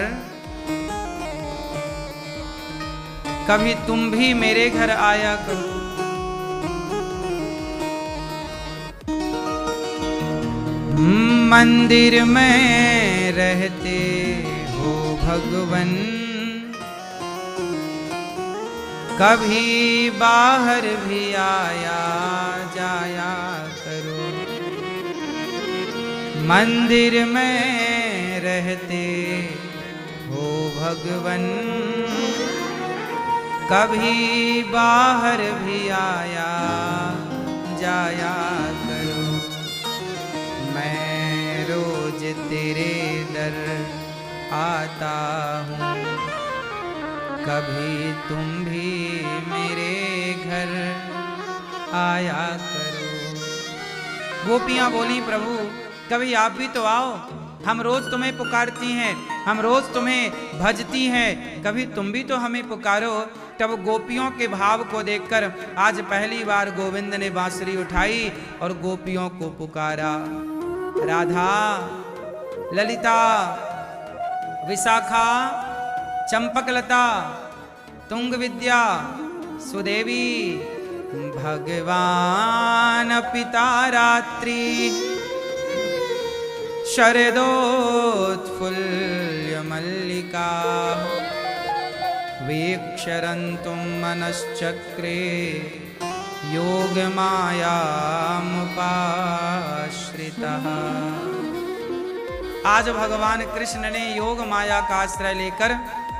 कभी तुम भी मेरे घर आया करो। मंदिर में रहते हो भगवन, कभी बाहर भी आया जाया करो। मंदिर में रहते हो भगवन, कभी बाहर भी आया जाया करो। मैं रोज तेरे दर आता हूँ, कभी तुम भी मेरे घर आया करो। गोपियाँ बोली प्रभु कभी आप भी तो आओ, हम रोज तुम्हें पुकारती हैं, हम रोज तुम्हें भजती हैं, कभी तुम भी तो हमें पुकारो। तब गोपियों के भाव को देखकर आज पहली बार गोविंद ने बांसुरी उठाई और गोपियों को पुकारा। राधा, ललिता, विशाखा, चंपकलता, तुंग विद्या, सुदेवी, भगवान पिता रात्रि, शरदोत्फुल्ल मल्लिका, वीक्षरन्तुं मनश्चक्रे योगमायामुपाश्रितः। आज भगवान कृष्ण ने योग माया का आश्रय लेकर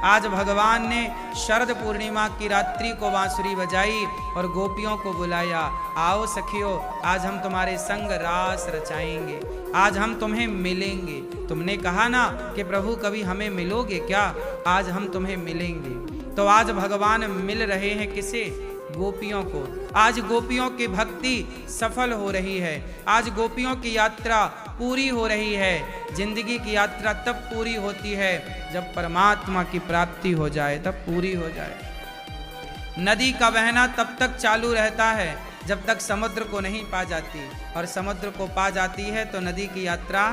आज भगवान ने शरद पूर्णिमा की रात्रि को बांसुरी बजाई और गोपियों को बुलाया, आओ सखियों, आज हम तुम्हारे संग रास रचाएंगे, आज हम तुम्हें मिलेंगे। तुमने कहा ना कि प्रभु कभी हमें मिलोगे क्या, आज हम तुम्हें मिलेंगे। तो आज भगवान मिल रहे हैं किसे? गोपियों को। आज गोपियों की भक्ति सफल हो रही है, आज गोपियों की यात्रा पूरी हो रही है। जिंदगी की यात्रा तब पूरी होती है जब परमात्मा की प्राप्ति हो जाए, तब पूरी हो जाए। नदी का बहना तब तक चालू रहता है जब तक समुद्र को नहीं पा जाती, और समुद्र को पा जाती है तो नदी की यात्रा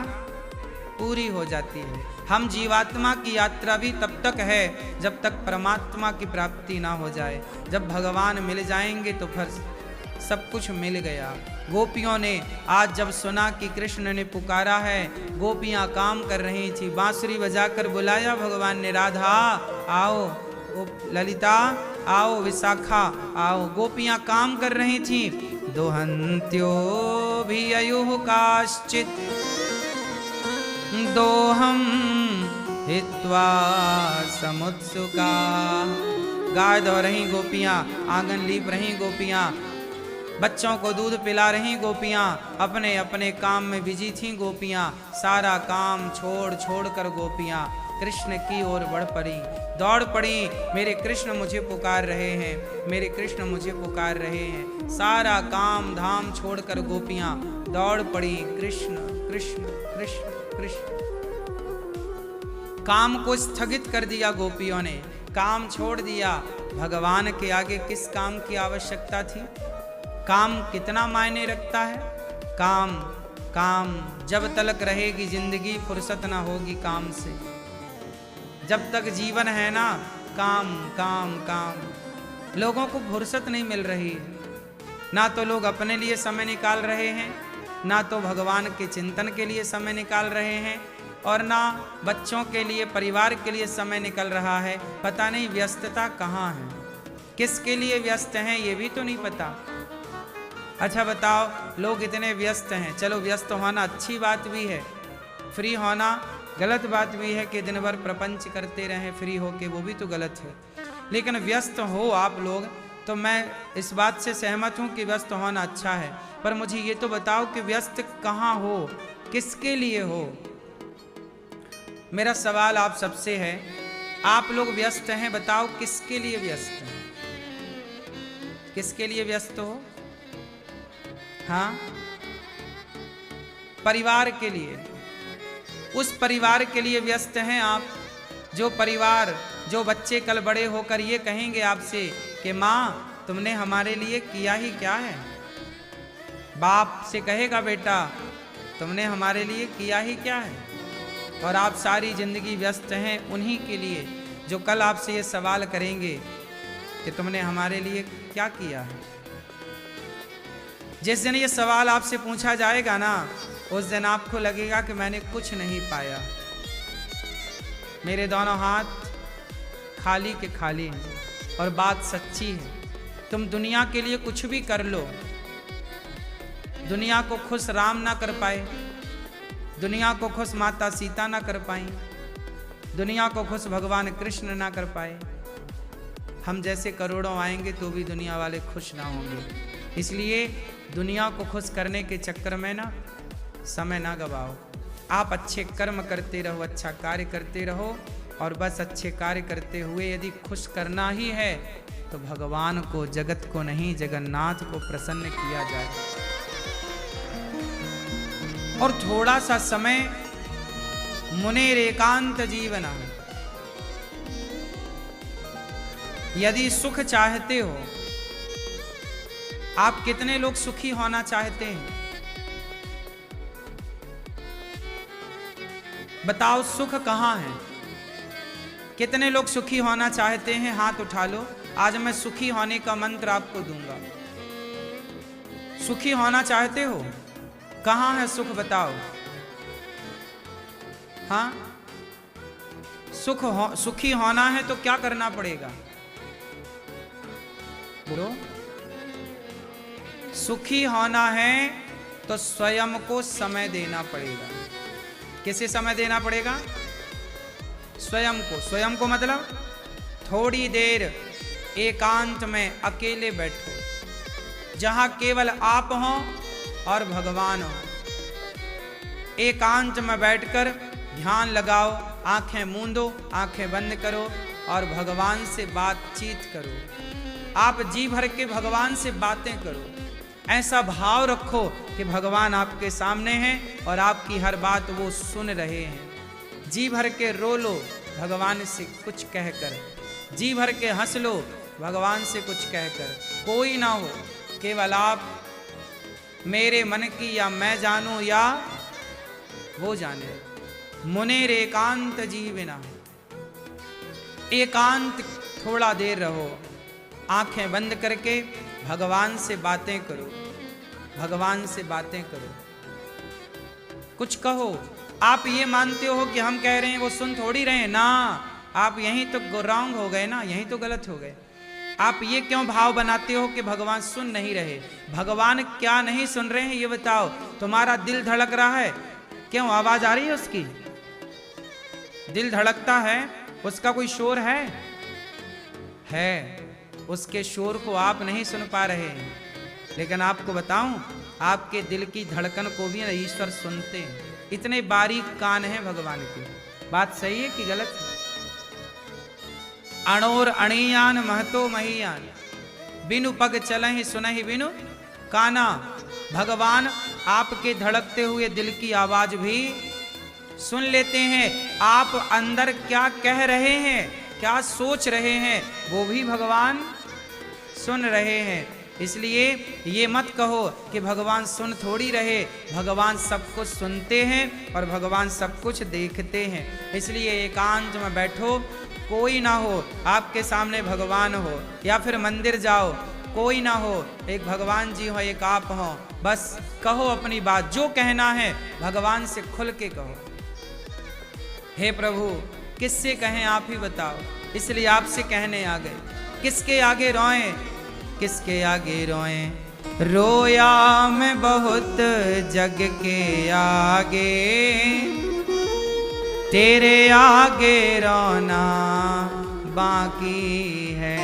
पूरी हो जाती है। हम जीवात्मा की यात्रा भी तब तक है जब तक परमात्मा की प्राप्ति ना हो जाए। जब भगवान मिल जाएंगे तो फिर सब कुछ मिल गया। गोपियों ने आज जब सुना कि कृष्ण ने पुकारा है, गोपियां काम कर रही थी, बांसुरी बजाकर बुलाया भगवान ने, राधा आओ, ललिता आओ, विशाखा आओ। गोपियां काम कर रही थी। दोहंत्यो भी अयुः काश्चित् दोहम हित्वा समुत्सुका। गाय धो रही गोपियां, आंगन लीप रही गोपियां, बच्चों को दूध पिला रही गोपियां, अपने अपने काम में बिजी थीं गोपियां। सारा काम छोड़ कर गोपियां कृष्ण की ओर बढ़ पड़ी, दौड़ पड़ी। मेरे कृष्ण मुझे पुकार रहे हैं, मेरे कृष्ण मुझे पुकार रहे हैं। सारा काम धाम छोड़कर गोपियां दौड़ पड़ी, कृष्ण कृष्ण कृष्ण कृष्ण। काम को स्थगित कर दिया गोपियों ने, काम छोड़ दिया। भगवान के आगे किस काम की आवश्यकता थी? काम कितना मायने रखता है? काम काम जब तलक रहेगी जिंदगी, फुर्सत ना होगी काम से। जब तक जीवन है ना, काम काम काम। लोगों को फुर्सत नहीं मिल रही, ना तो लोग अपने लिए समय निकाल रहे हैं, ना तो भगवान के चिंतन के लिए समय निकाल रहे हैं, और ना बच्चों के लिए, परिवार के लिए समय निकल रहा है। पता नहीं व्यस्तता कहाँ है, किसके लिए व्यस्त हैं ये भी तो नहीं पता। अच्छा बताओ, लोग इतने व्यस्त हैं। चलो व्यस्त होना अच्छी बात भी है, फ्री होना गलत बात भी है कि दिन भर प्रपंच करते रहें फ्री होके, वो भी तो गलत है। लेकिन व्यस्त हो आप लोग तो मैं इस बात से सहमत हूँ कि व्यस्त होना अच्छा है, पर मुझे ये तो बताओ कि व्यस्त कहाँ हो, किसके लिए हो? मेरा सवाल आप सबसे है, आप लोग व्यस्त हैं, बताओ किसके लिए व्यस्त हैं? किसके लिए व्यस्त हो? हाँ, परिवार के लिए। उस परिवार के लिए व्यस्त हैं आप, जो परिवार, जो बच्चे कल बड़े होकर ये कहेंगे आपसे कि माँ तुमने हमारे लिए किया ही क्या है। बाप से कहेगा बेटा तुमने हमारे लिए किया ही क्या है। और आप सारी जिंदगी व्यस्त हैं उन्हीं के लिए जो कल आपसे ये सवाल करेंगे कि तुमने हमारे लिए क्या किया है। जिस दिन ये सवाल आपसे पूछा जाएगा ना, उस दिन आपको लगेगा कि मैंने कुछ नहीं पाया, मेरे दोनों हाथ खाली के खाली हैं। और बात सच्ची है, तुम दुनिया के लिए कुछ भी कर लो, दुनिया को खुश राम ना कर पाए, दुनिया को खुश माता सीता ना कर पाई, दुनिया को खुश भगवान कृष्ण ना कर पाए। हम जैसे करोड़ों आएंगे तो भी दुनिया वाले खुश ना होंगे। इसलिए दुनिया को खुश करने के चक्कर में ना समय ना गवाओ। आप अच्छे कर्म करते रहो, अच्छा कार्य करते रहो, और बस अच्छे कार्य करते हुए यदि खुश करना ही है तो भगवान को, जगत को नहीं, जगन्नाथ को प्रसन्न किया जाए। और थोड़ा सा समय मुनेर एकांत जीवना, यदि सुख चाहते हो, आप कितने लोग सुखी होना चाहते हैं? बताओ सुख कहाँ है? कितने लोग सुखी होना चाहते हैं? हाथ उठा लो। आज मैं सुखी होने का मंत्र आपको दूंगा। सुखी होना चाहते हो? कहाँ है सुख बताओ। हाँ, सुखी होना है तो क्या करना पड़ेगा? बोलो। सुखी होना है तो स्वयं को समय देना पड़ेगा। किसे समय देना पड़ेगा? स्वयं को मतलब थोड़ी देर एकांत में अकेले बैठो, जहां केवल आप हो और भगवान हो। एकांत में बैठकर ध्यान लगाओ, आंखें मूंदो, आंखें बंद करो और भगवान से बातचीत करो। आप जी भर के भगवान से बातें करो। ऐसा भाव रखो कि भगवान आपके सामने हैं और आपकी हर बात वो सुन रहे हैं। जी भर के रो लो भगवान से कुछ कहकर, जी भर के हंस लो भगवान से कुछ कहकर। कोई ना हो, केवल आप, मेरे मन की या मैं जानूं या वो जाने। मुनेर एकांत जीवना, एकांत थोड़ा देर रहो, आंखें बंद करके भगवान से बातें करो, भगवान से बातें करो। कुछ कहो। आप ये मानते हो कि हम कह रहे हैं वो सुन थोड़ी रहे ना, आप यहीं तो रॉन्ग हो गए ना, यहीं तो गलत हो गए। आप ये क्यों भाव बनाते हो कि भगवान सुन नहीं रहे? भगवान क्या नहीं सुन रहे हैं ये बताओ। तुम्हारा दिल धड़क रहा है, क्यों आवाज आ रही है उसकी? दिल धड़कता है, उसका कोई शोर है? उसके शोर को आप नहीं सुन पा रहे हैं, लेकिन आपको बताऊं, आपके दिल की धड़कन को भी ईश्वर सुनते हैं। इतने बारीक कान हैं भगवान के। बात सही है कि गलत है? अणोर अणियान महतो महियान, बिनु पग चलहि सुनहि बिनु काना। भगवान आपके धड़कते हुए दिल की आवाज भी सुन लेते हैं। आप अंदर क्या कह रहे हैं, क्या सोच रहे हैं, वो भी भगवान सुन रहे हैं। इसलिए ये मत कहो कि भगवान सुन थोड़ी रहे। भगवान सब कुछ सुनते हैं और भगवान सब कुछ देखते हैं। इसलिए एकांत में बैठो, कोई ना हो, आपके सामने भगवान हो, या फिर मंदिर जाओ, कोई ना हो, एक भगवान जी हो, एक आप हो। बस कहो अपनी बात, जो कहना है भगवान से खुल के कहो। हे प्रभु, किससे कहें आप ही बताओ, इसलिए आपसे कहने आ गए। किसके आगे रोएं, किसके आगे रोएं? रोया मैं बहुत जग के आगे, तेरे आगे रोना बाकी है।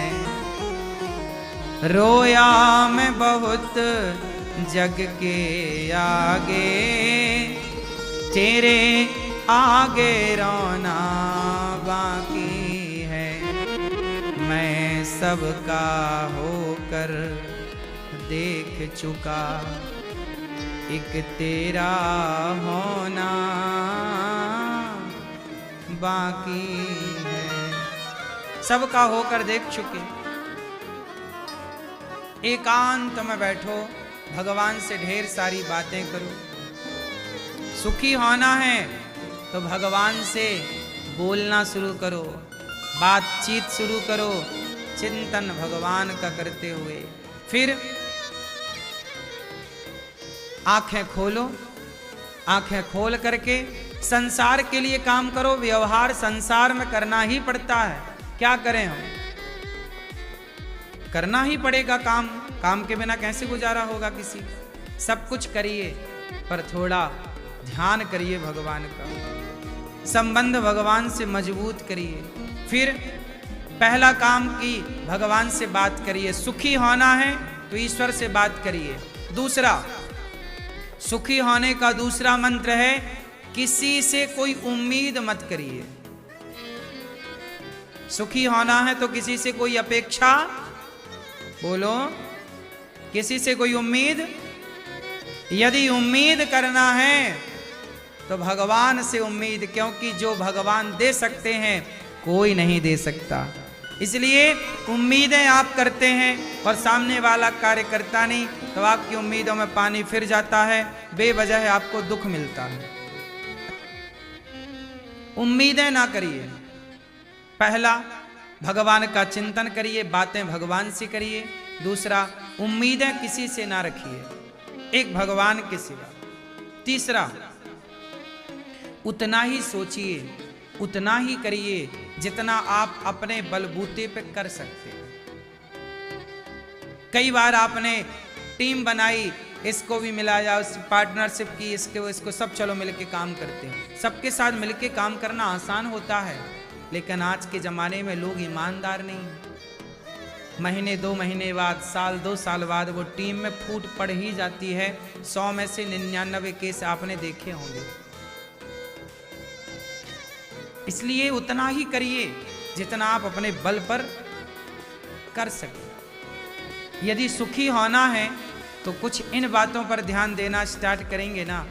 रोया मैं बहुत जग के आगे, तेरे आगे रोना बाकी है। मैं सबका होकर देख चुका, एक तेरा होना बाकी है। सबका होकर देख चुके। एकांत में बैठो, भगवान से ढेर सारी बातें करो। सुखी होना है तो भगवान से बोलना शुरू करो, बातचीत शुरू करो, चिंतन भगवान का करते हुए। फिर आंखें खोलो, आंखें खोल करके संसार के लिए काम करो। व्यवहार संसार में करना ही पड़ता है, क्या करें हम, करना ही पड़ेगा काम। काम के बिना कैसे गुजारा होगा किसी का? सब कुछ करिए पर थोड़ा ध्यान करिए भगवान का, संबंध भगवान से मजबूत करिए। फिर पहला काम की भगवान से बात करिए। सुखी होना है तो ईश्वर से बात करिए। दूसरा, सुखी होने का दूसरा मंत्र है, किसी से कोई उम्मीद मत करिए। सुखी होना है तो किसी से कोई अपेक्षा, बोलो, किसी से कोई उम्मीद। यदि उम्मीद करना है तो भगवान से उम्मीद, क्योंकि जो भगवान दे सकते हैं कोई नहीं दे सकता। इसलिए उम्मीदें आप करते हैं और सामने वाला कार्य करता नहीं, तो आपकी उम्मीदों में पानी फिर जाता है, बेवजह आपको दुख मिलता है। उम्मीदें ना करिए। पहला, भगवान का चिंतन करिए, बातें भगवान से करिए। दूसरा, उम्मीदें किसी से ना रखिए, एक भगवान के सिवा। तीसरा, उतना ही सोचिए, उतना ही करिए जितना आप अपने बलबूते पे कर सकते हैं। कई बार आपने टीम बनाई, इसको भी मिलाया, उस पार्टनरशिप की, इसको सब चलो मिलके काम करते हैं। सबके साथ मिलके काम करना आसान होता है, लेकिन आज के ज़माने में लोग ईमानदार नहीं हैं। महीने 2 महीने बाद, साल 2 साल बाद वो टीम में फूट पड़ ही जाती है। 100 में से 99 केस आपने देखे होंगे। इसलिए उतना ही करिए जितना आप अपने बल पर कर सकें। यदि सुखी होना है तो कुछ इन बातों पर ध्यान देना स्टार्ट करेंगे ना।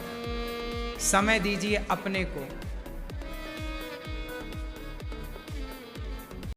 समय दीजिए अपने को,